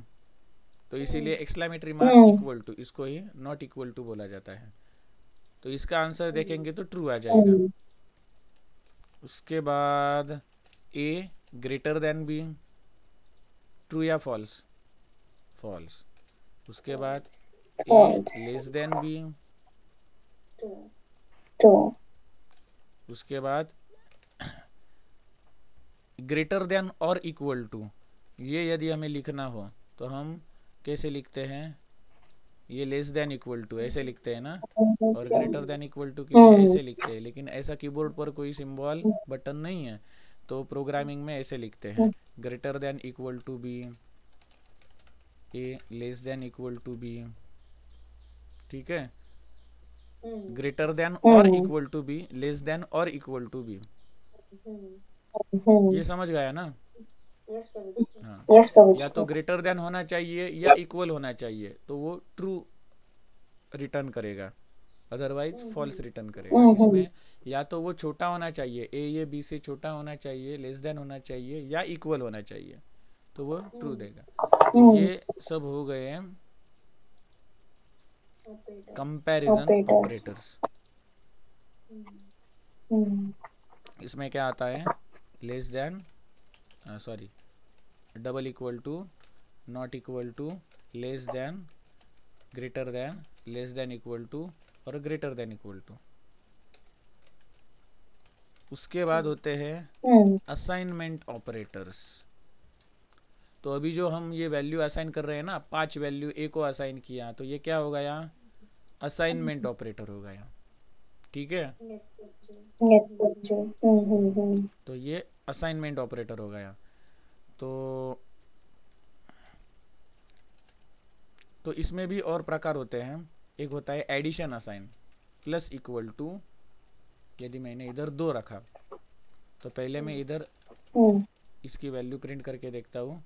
तो इसीलिए एक्सक्लेमेटरी मार्क इक्वल टू, इसको ही नॉट इक्वल टू बोला जाता है। तो इसका आंसर देखेंगे तो ट्रू आ जाएगा। उसके बाद ए ग्रेटर देन बी, ट्रू या फॉल्स, फॉल्स। उसके बाद ए फॉल्स। लेस देन बी, तो उसके बाद ग्रेटर देन और इक्वल टू, ये यदि हमें लिखना हो तो हम कैसे लिखते हैं, ये लेस देन इक्वल टू ऐसे लिखते हैं ना, और ग्रेटर देन इक्वल टू के लिए ऐसे लिखते हैं, लेकिन ऐसा कीबोर्ड पर कोई सिंबल बटन नहीं है, तो प्रोग्रामिंग में ऐसे लिखते हैं, greater than equal to B, A less than equal to B. ठीक है, ग्रेटर देन और equal to B, less than और इक्वल टू बी। ये समझ गया ना? हाँ, यस या प्रभु तो ग्रेटर देन होना चाहिए या इक्वल होना चाहिए, तो वो ट्रू रिटर्न करेगा, अदरवाइज फॉल्स रिटर्न करेगा। इसमें या तो वो छोटा होना चाहिए, ए ये बी से छोटा होना चाहिए, लेस देन होना चाहिए, या इक्वल होना चाहिए, तो वो ट्रू देगा। तो ये सब हो गए कंपैरिजन ऑपरेटर्स। ऑपरेटर्स। इसमें क्या आता है? Less than, sorry, double equal to, not equal to, less than, greater than, less than equal to, और ग्रेटर देन इक्वल टू। उसके बाद होते हैं असाइनमेंट ऑपरेटर्स। तो अभी जो हम ये वैल्यू असाइन कर रहे हैं ना, 5 वैल्यू ए को असाइन किया, तो ये क्या हो गया? असाइनमेंट ऑपरेटर हो गया। ठीक है, यस प्रभु। तो ये असाइनमेंट ऑपरेटर हो गया। तो इसमें भी और प्रकार होते हैं। एक होता है addition assign, plus equal to. यदि मैंने इधर 2 रखा, तो पहले मैं इधर इसकी वैल्यू प्रिंट करके देखता हूँ,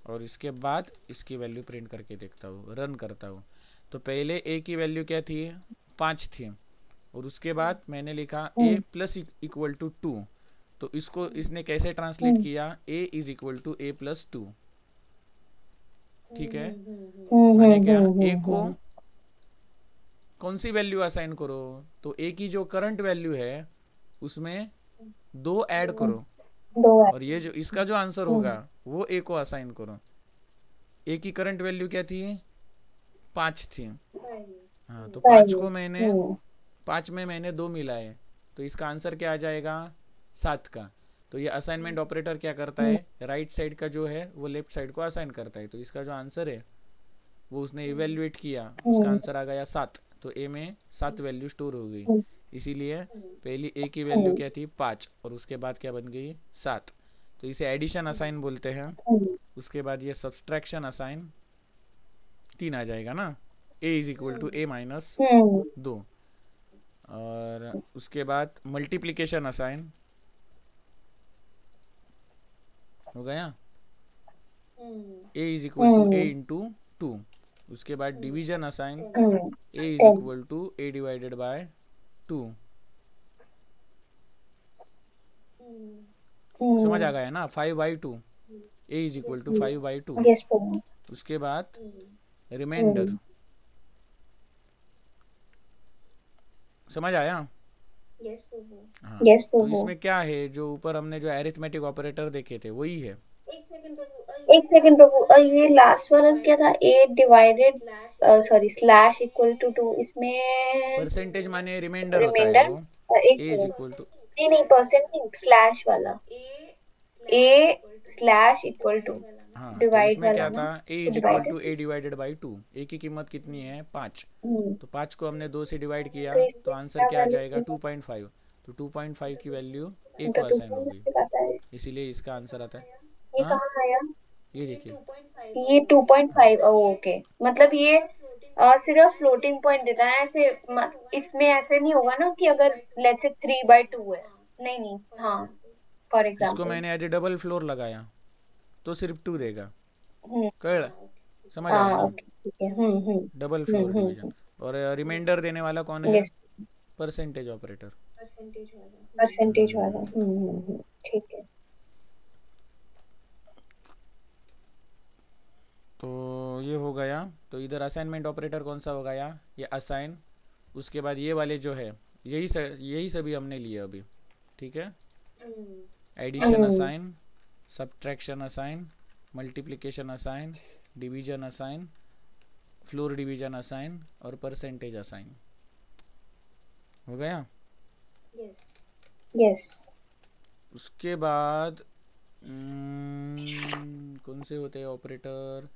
और इसके बाद इसकी वैल्यू प्रिंट करके देखता हूँ, रन करता हूँ। तो पहले ए की वैल्यू क्या थी? 5 थी, और उसके बाद मैंने लिखा ए प्लस इक्वल टू 2। तो इसको इसने कैसे ट्रांसलेट किया? A is equal to A plus 2। ठीक है, माने क्या? ए को कौन सी वैल्यू असाइन करो? तो ए की जो करंट वैल्यू है उसमें 2 ऐड करो, और ये जो इसका जो आंसर होगा वो ए को असाइन करो। ए की करंट वैल्यू क्या थी? 5 थी। हाँ, तो 5 में मैंने 2 मिलाए, तो इसका आंसर क्या आ जाएगा? 7 का। तो ये असाइनमेंट ऑपरेटर क्या करता है? राइट साइड का जो है वो लेफ्ट साइड को असाइन करता है। तो इसका जो आंसर है वो उसने इवेल्युएट किया, उसका आंसर आ गया 7। तो ए में 7 वैल्यू स्टोर हो गई। इसीलिए पहली ए की वैल्यू क्या थी? 5, और उसके बाद क्या बन गई? 7। तो इसे एडिशन असाइन बोलते हैं। उसके बाद ये सब्सट्रैक्शन असाइन 3 आ जाएगा ना, A is equal to A minus 2। और उसके बाद मल्टीप्लिकेशन असाइन हो गया, A is equal to A into 2। उसके बाद division assign, A is equal to A divided by 2। समझ आ गया ना? 5/2, A is equal to 5/2। Yes प्रभु। उसके बाद रिमाइंडर, समझ आया? हाँ, यस तो प्रभु। इसमें क्या है? जो ऊपर हमने जो अरिथमेटिक ऑपरेटर देखे थे वही है। एक सेकंड प्रभु, ये लास्ट वाला क्या था? A divided, sorry, slash equal to 2, इसमें परसेंटेज माने रिमाइंडर होता है रिमाइंडर। वो। एक ए इज सेकंड, इक्वल टू, नहीं नहीं, परसेंट नहीं, स्लैश वाला। ए स्लैश इक्वल टू हाँ, तो डिवाइड इसमें वाला क्या ना, था? ए तो is equal to A divided. Divided by 2। A की कीमत कितनी है? 5। तो 5 को हमने 2 से डिवाइड किया, तो तो इसमें आंसर क्या क्या आ वैल्यू जाएगा? होगा? 2.5। तो 2.5 की वैल्यू ए को मतलब असाइन हो गई, 2.5 आता है। इसीलिए इसका आंसर आता है। ये हाँ, कहाँ आया? ये देखिए। ये हाँ, 2.5, ओके। मतलब ये सिर्फ फ्लोटिंग पॉइंट देता है ऐसे, इसमें ऐसे नहीं होगा ना कि अगर लेट्स से 3/2 है। नहीं नहीं, हाँ, फॉर इसको एग्जाम्पल। मैंने एज ए डबल फ्लोर लगाया तो सिर्फ 2 देगा। हम्म। कर, समझ आया हाँ ना? ओके, ठीक है। Double floor division. और रिमाइंडर देने वाला कौन है? Yes, percentage operator. परसेंटेज वाला। ठीक है। तो ये हो गया। तो इधर असाइनमेंट ऑपरेटर कौन सा हो गया? ये असाइन। उसके बाद ये वाले जो है, यही सभी हमने लिए अभी। ठीक है, addition hmm assign, subtraction assign, multiplication assign, division assign, floor division assign, और परसेंटेज असाइन हो गया। यस। उसके बाद कौन से होते हैं ऑपरेटर?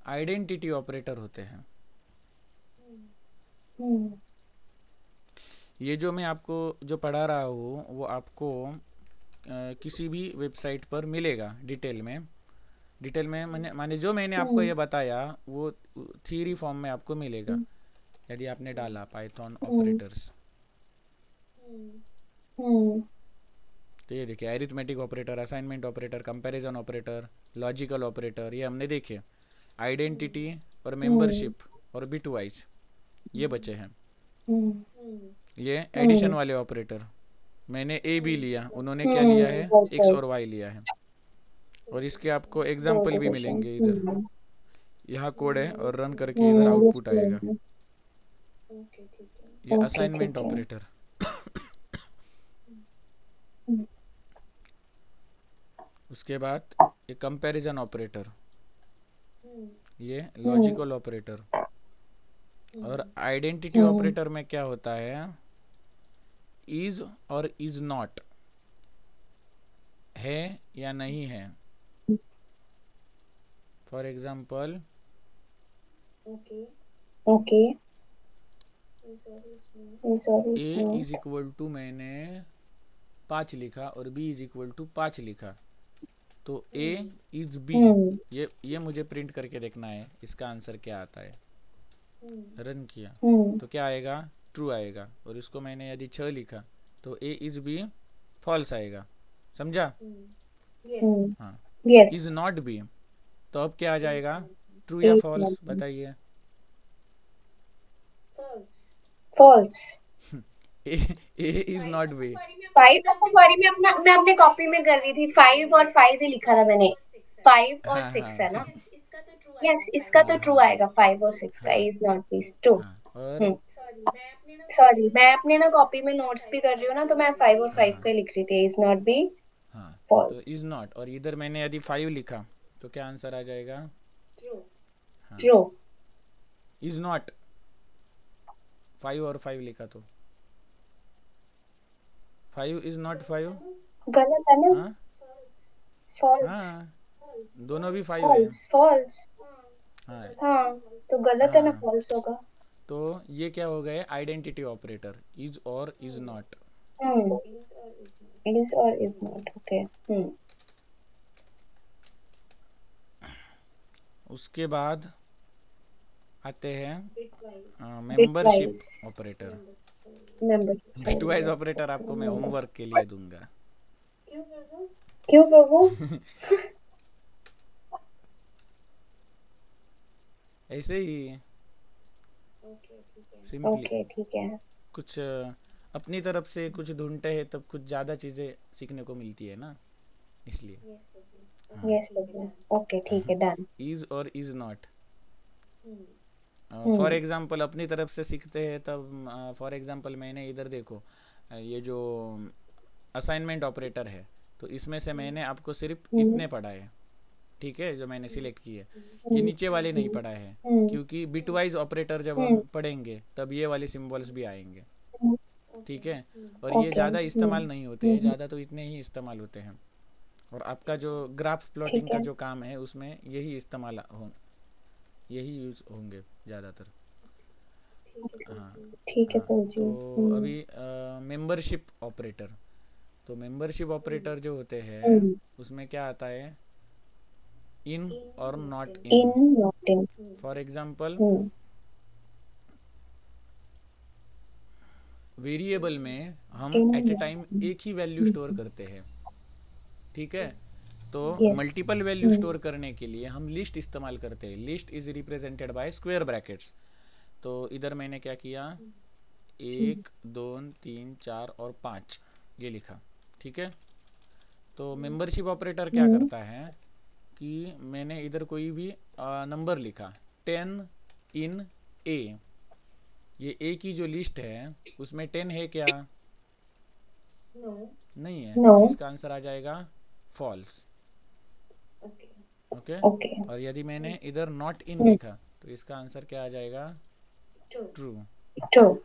आइडेंटिटी ऑपरेटर होते हैं। ये जो मैं आपको जो पढ़ा रहा हूँ वो आपको किसी भी वेबसाइट पर मिलेगा डिटेल में माने जो मैंने आपको ये बताया वो थ्योरी फॉर्म में आपको मिलेगा, यदि आपने डाला पाइथन ऑपरेटर्स। हम्म तो ये देखिए, arithmetic operator, assignment operator, comparison operator, logical operator, ये हमने देखे। आइडेंटिटी और हम्म मेंबरशिप और बिट वाइज ये बचे हैं। हम्म ये एडिशन हम्म वाले ऑपरेटर, मैंने ए बी लिया, उन्होंने क्या लिया है, that's एक्स right. और वाई लिया है। और इसके आपको Those एग्जाम्पल भी addition. मिलेंगे इधर। यहाँ कोड है और रन करके इधर Yes, आउटपुट आएगा। please. ये Okay, असाइनमेंट ठीक है। ऑपरेटर। हम्म उसके बाद ये कंपैरिजन ऑपरेटर, ये हम्म लॉजिकल ऑपरेटर। और आइडेंटिटी हम्म ऑपरेटर में क्या होता है, इज और इज नॉट, है या नहीं है। फॉर एग्जाम्पल, ओके सॉरी ए इसमें इज इक्वल टू मैंने 5 लिखा और बी इज इक्वल टू 5 लिखा, तो ए इज बी, हम्म ये मुझे प्रिंट करके देखना है इसका आंसर क्या आता है। रन किया हम्म तो क्या आएगा, ट्रू आएगा। और इसको मैंने यदि 6 लिखा तो ए इज बी फॉल्स आएगा। समझा? हाँ। यस इज नॉट बी, तो अब क्या आ जाएगा, ट्रू या इज फॉल्स, नॉट बताइए। False A is not B. 5 अच्छा सॉरी मैं अपने कॉपी में कर रही थी 5 और 5 ही लिखा था मैंने 5 और हाँ 6 हाँ है ना यस इसका तो हाँ ट्रू हाँ आएगा 5 और 6 का हाँ इज नॉट दिस ट्रू हाँ। और सॉरी मैं अपने ना कॉपी में नोट्स भी कर रही हूँ ना तो मैं 5 और 5 हाँ का लिख रही थी इज नॉट बी हाँ, तो फॉल्स इज नॉट, और इधर मैंने यदि 5 लिखा तो क्या आंसर आ जाएगा। हाँ, ट्रू इज नॉट 5 और 5 लिखा तो 5 इज नॉट 5। गलत है ना हाँ फॉल्स हाँ, दोनों भी 5 है। फॉल्स फॉल्स हाँ हाँ तो गलत है ना हाँ, फॉल्स होगा तो ये क्या हो गए, आइडेंटिटी ऑपरेटर, इज और इज नॉट। हम्म इज और इज नॉट ओके उसके बाद आते हैं bit membership wise operator. Membership sorry bitwise operator आपको मैं होमवर्क के लिए दूंगा। क्यों प्रभु ऐसे ही सिंपली ओके ठीक है कुछ अपनी तरफ से कुछ ढूंढते हैं तब कुछ ज़्यादा चीज़ें सीखने को मिलती है ना, इसलिए। हाँ, यस प्रभु ओके ठीक है डन इज और is not. For hmm example अपनी तरफ से सीखते हैं तब, फॉर एग्जांपल मैंने इधर देखो, ये जो असाइनमेंट ऑपरेटर है, तो इसमें से मैंने आपको सिर्फ हम्म इतने पढ़ाए, ठीक है, जो मैंने सिलेक्ट किए। ये हम्म नीचे वाले नहीं पढ़ाए हैं, हम्म क्योंकि बिटवाइज ऑपरेटर जब हम हम्म पढ़ेंगे तब ये वाले सिंबल्स भी आएंगे, हम्म, ठीक है। और ये ओके ज़्यादा इस्तेमाल नहीं होते हैं, हम्म ज़्यादा तो इतने ही इस्तेमाल होते हैं। और आपका जो ग्राफ प्लॉटिंग ठीक का है जो काम है उसमें यही यूज होंगे ज़्यादातर। हाँ ठीक है हाँ। प्रभु जी तो अभी मेंबरशिप ऑपरेटर, तो मेंबरशिप ऑपरेटर जो होते हैं हम्म उसमें क्या आता है, इन और not in in. Not in for example, hmm variable में हम in at a time not in एक ही वैल्यू स्टोर करते हैं, ठीक है। तो यस मल्टीपल वैल्यू स्टोर करने के लिए हम लिस्ट इस्तेमाल करते हैं। List is represented by square brackets. तो इधर मैंने क्या किया, 1 2 3 4 और 5 ये लिखा, ठीक है। तो मेंबरशिप ऑपरेटर क्या हम्म करता है कि मैंने इधर कोई भी नंबर लिखा, 10 इन ए, ये ए की जो लिस्ट है उसमें 10 है क्या, नहीं है, नो तो इसका आंसर आ जाएगा फॉल्स। ओके। ओके और यदि मैंने इधर नॉट इन लिखा तो इसका आंसर क्या आ जाएगा, ट्रू। ट्रू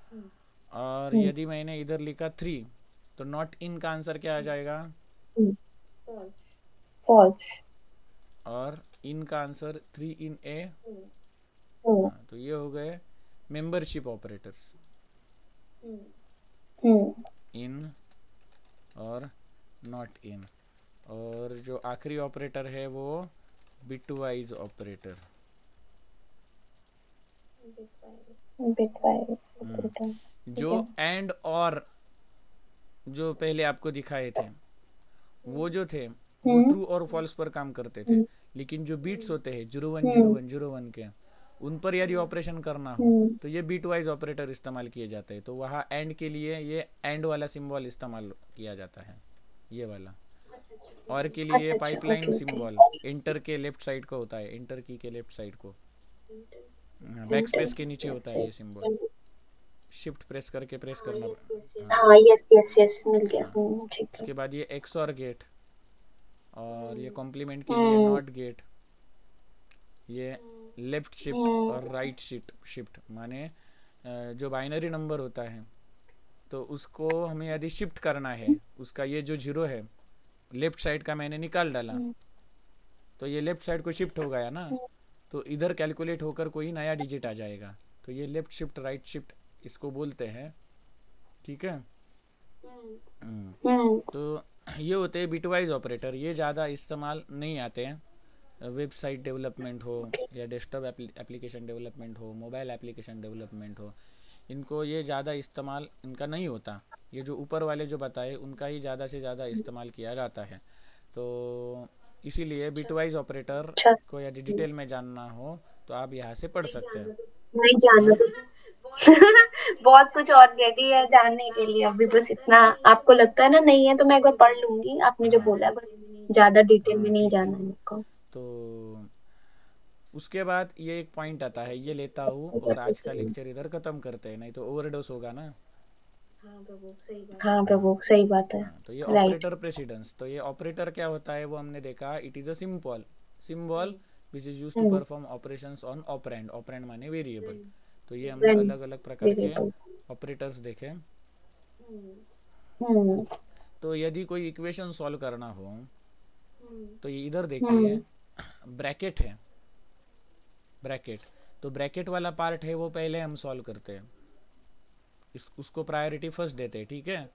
और यदि मैंने इधर लिखा 3 तो नॉट इन का आंसर क्या आ जाएगा, फॉल्स और इन का आंसर 3 इन ए। हम्म हाँ, तो ये हो गए मेंबरशिप ऑपरेटर्स, हम्म इन और नॉट इन। और जो आखिरी ऑपरेटर है वो बिटवाइज ऑपरेटर। बिटवाइज ऑपरेटर जो ठीक है एंड और जो पहले आपको दिखाए थे वो जो थे वो हम्म ट्रू और फॉल्स पर काम करते थे, हम्म लेकिन जो बीट्स होते हैं 01 हम्म 01 01 के, उन पर यदि ऑपरेशन करना हो हम्म, तो ये बीट वाइज ऑपरेटर इस्तेमाल किए जाते हैं। तो वहाँ एंड के लिए ये एंड वाला सिंबल इस्तेमाल किया जाता है, ये वाला। और के लिए अच्छा अच्छा, pipeline okay okay. Symbol inter के लेफ्ट साइड को होता है, इंटर की के लेफ्ट साइड को बैक इंटर, स्पेस के नीचे होता है ये सिंबल। शिफ्ट प्रेस करके प्रेस करना। हाँ हाँ यस यस यस, मिल गया। हाँ। ठीक है। उसके बाद ये एक्स और गेट, और ये कॉम्प्लीमेंट के लिए हम्म नॉट गेट, ये लेफ्ट शिफ्ट और हम्म राइट शिफ्ट। शिफ्ट माने जो बाइनरी नंबर होता है तो उसको हमें यदि शिफ्ट करना है, उसका ये जो जीरो है लेफ्ट साइड का मैंने निकाल डाला, हम्म तो ये लेफ्ट साइड को शिफ्ट हो गया ना, तो इधर कैलकुलेट होकर कोई नया डिजिट आ जाएगा। तो ये लेफ्ट शिफ्ट राइट शिफ्ट इसको बोलते हैं, ठीक है। हम्म। हम्म तो ये होते हैं बिटवाइज ऑपरेटर, ये ज़्यादा इस्तेमाल नहीं आते हैं। वेबसाइट डेवलपमेंट हो या डेस्कटॉप एप्लीकेशन डेवलपमेंट हो, मोबाइल एप्लीकेशन डेवलपमेंट हो, इनको ये ज़्यादा इस्तेमाल इनका नहीं होता। ये जो ऊपर वाले जो बताए उनका ही ज़्यादा से ज़्यादा इस्तेमाल किया जाता है। तो इसीलिए बिटवाइज ऑपरेटर अच्छा। को यदि डिटेल में जानना हो तो आप यहाँ से पढ़ सकते हैं। नहीं जानना हाँ तो बहुत कुछ ऑलरेडी है जानने के लिए, अभी बस इतना आपको लगता है ना, नहीं है तो मैं एक बार पढ़ लूंगी आपने जो हाँ बोला है, बट ज्यादा डिटेल में हाँ नहीं ठीक है। जाना है मेरे को। तो उसके बाद ये एक पॉइंट आता है, ये लेता हूँ और आज का लेक्चर इधर ख़त्म करते हैं, नहीं तो ओवरडोज होगा ना। हाँ हाँ प्रभु, सही बात है। हाँ। तो ये राइट। ऑपरेटर प्रेसिडेंस, तो ये ऑपरेटर क्या होता है वो हमने देखा, it is a symbol symbol which is use to hmm perform operations on operand. Operand माने वेरिएबल। तो ये हमने अलग फ्रेंड्स, अलग प्रकार के वेरिएबल। ऑपरेटर्स देखे। हम्म तो यदि कोई इक्वेशन सॉल्व करना हो तो ये इधर देखिए, हम्म ब्रैकेट है, ब्रैकेट। तो ब्रैकेट वाला पार्ट है वो पहले हम सॉल्व करते हैं, उसको प्रायोरिटी फर्स्ट देते हैं, ठीक है।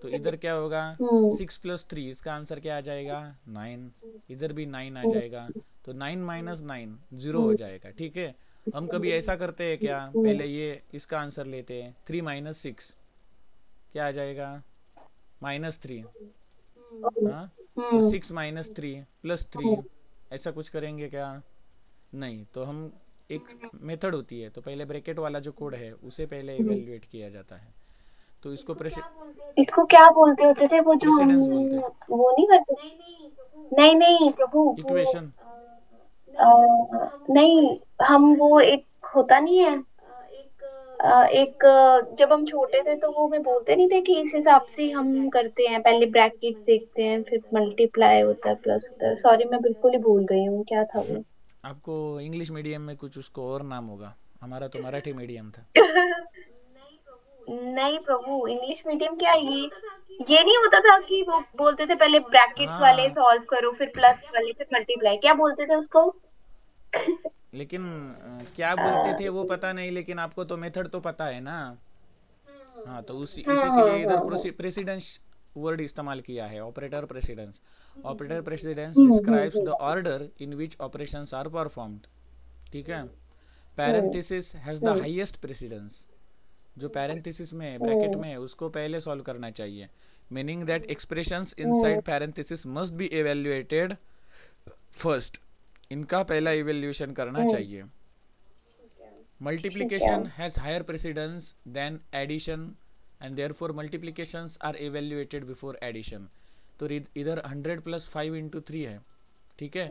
तो इधर क्या होगा, हम्म 6+3, इसका आंसर क्या आ जाएगा 9। इधर भी 9 आ हम्म जाएगा, तो 9 - 9 0 हो हम्म जाएगा, ठीक है। हम कभी ऐसा करते हैं क्या, हम्म पहले ये इसका आंसर लेते हैं, 3 - 6 क्या आ जाएगा -3। हाँ। तो हम्म 6 - 3 +3 ऐसा कुछ करेंगे क्या, नहीं। तो हम एक मेथड होती है, तो पहले ब्रैकेट वाला जो कोड है उसे पहले हम्म। इवेल्युएट किया जाता है। तो इसको इसको क्या बोलते होते थे वो जो हम प्रेसिडेंस बोलते हैं, वो नहीं करते? नहीं नहीं प्रभु, वो इक्वेशन। नहीं, हम वो एक होता नहीं है, एक जब हम छोटे थे तो वो में बोलते नहीं थे कि इस हिसाब से ही हम करते हैं, पहले ब्रैकेट्स देखते हैं फिर मल्टीप्लाई होता है प्लस होता है। सॉरी मैं बिल्कुल ही भूल गई हूँ क्या था वो। आपको इंग्लिश मीडियम में कुछ उसको और नाम होगा, हमारा तो मराठी मीडियम था। नहीं प्रभु, इंग्लिश मीडियम क्या है ये नहीं होता था कि वो बोलते थे पहले ब्रैकेट्स वाले हाँ सॉल्व करो फिर प्लस वाले फिर मल्टीप्लाई, क्या बोलते थे उसको? लेकिन क्या बोलते थे वो पता नहीं, लेकिन आपको तो मेथड तो पता है ना। हाँ तो उसी हाँ उसी के हाँ लिए इधर हाँ प्रेसिडेंस वर्ड इस्तेमाल किया है, operator precedence. Operator precedence describes the hmm order in which operations are performed, ठीक है। Hmm parenthesis has the hmm highest precedence. जो पैरेंथेसिस में है, ब्रैकेट हम्म में है, उसको पहले सॉल्व करना चाहिए। Meaning that expressions hmm inside parenthesis must be evaluated first. इनका पहला इवेल्यूएशन करना हम्म, चाहिए। ठीक है। Multiplication has higher precedence than addition and therefore multiplications are evaluated before addition. तो इधर 100 + 5 × 3 है, ठीक है।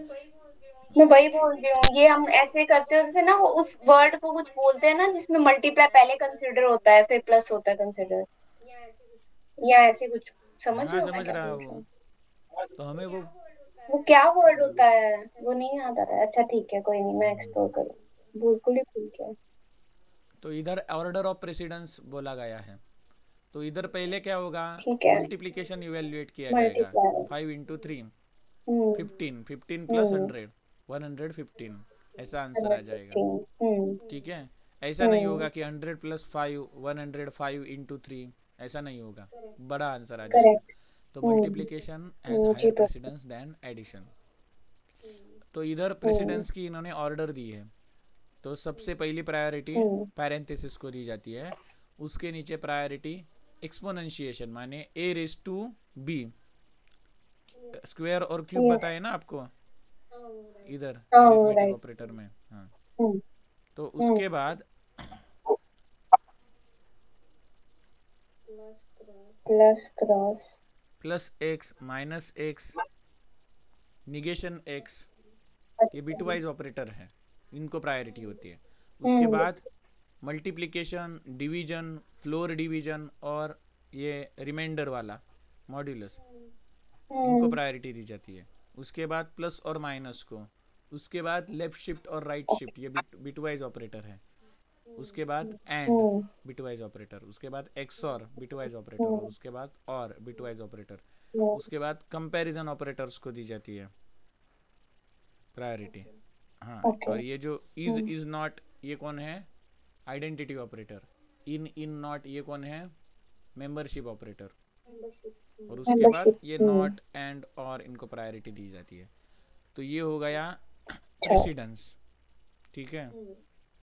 मैं वही बोल रही हूँ, ये हम ऐसे करते होते थे ना, वो उस वर्ड को कुछ बोलते हैं ना जिसमें मल्टीप्लाई पहले कंसिडर होता है फिर प्लस होता है कंसिडर, या ऐसे कुछ। समझ हाँ रहे हो मैं समझ क्या रहा बोल रही हूँ। हूँ? तो हमें वो, वो क्या वर्ड होता है वो नहीं याद आ रहा है। अच्छा ठीक है, कोई नहीं, मैं एक्सप्लोर करूँ। बिल्कुल ही भूल गया। तो इधर ऑर्डर ऑफ प्रेसिडेंस बोला गया है। तो इधर पहले क्या होगा, ठीक है। मल्टीप्लिकेशन इवेल्युएट किया जाएगा। मल्टीप्लाई। 5 × 3 हम्म 15, 15 + हम्म 100 115, ऐसा आंसर आ जाएगा, 115। ठीक है। ऐसा नहीं हम्म होगा कि 100 + 5 105 × 3, ऐसा नहीं होगा, बड़ा आंसर आ जाएगा। करेक्ट। तो हम्म मल्टीप्लिकेशन हैज़ जी हायर प्रभु। Precedence than addition. तो इधर हम्म प्रेसिडेंस की इन्होंने ऑर्डर दी है। तो सबसे पहली प्रायोरिटी हम्म पैरेंथेसिस को दी जाती है, उसके नीचे प्रायोरिटी एक्सपोनेंशिएशन माने a raise to b, square और क्यूब यस। बताए ना आपको इधर हाँ वो एरिथमेटिक राइट। ऑपरेटर में। हाँ, हम्म। तो हम्म। उसके बाद plus cross. Plus x minus x negation x, ये अच्छा। बिटवाइज ऑपरेटर है, इनको प्रायोरिटी होती है। उसके हम्म। बाद मल्टीप्लिकेशन, डिवीजन, फ्लोर डिवीजन और ये रिमाइंडर वाला मॉड्यूलस, इनको हम्म। प्रायोरिटी दी जाती है। उसके बाद प्लस और माइनस को, उसके बाद लेफ्ट शिफ्ट और राइट शिफ्ट, ये बिटवाइज ऑपरेटर है। उसके बाद एंड हम्म। बिटवाइज ऑपरेटर, उसके बाद एक्सॉर बिटवाइज ऑपरेटर, और हम्म। उसके बाद और बिटवाइज ऑपरेटर। हम्म। उसके बाद कंपैरिजन ऑपरेटर्स को दी जाती है प्रायोरिटी। हाँ, ओके। और ये जो इज नॉट, ये कौन है, आइडेंटिटी ऑपरेटर। इन नॉट, ये कौन है, मेंबरशिप ऑपरेटर। और उसके बाद मेंबरशिप। ये हम्म। नॉट एंड और इनको प्रायोरिटी दी जाती है। तो ये हो गया अच्छा। प्रेसिडेंस, ठीक है।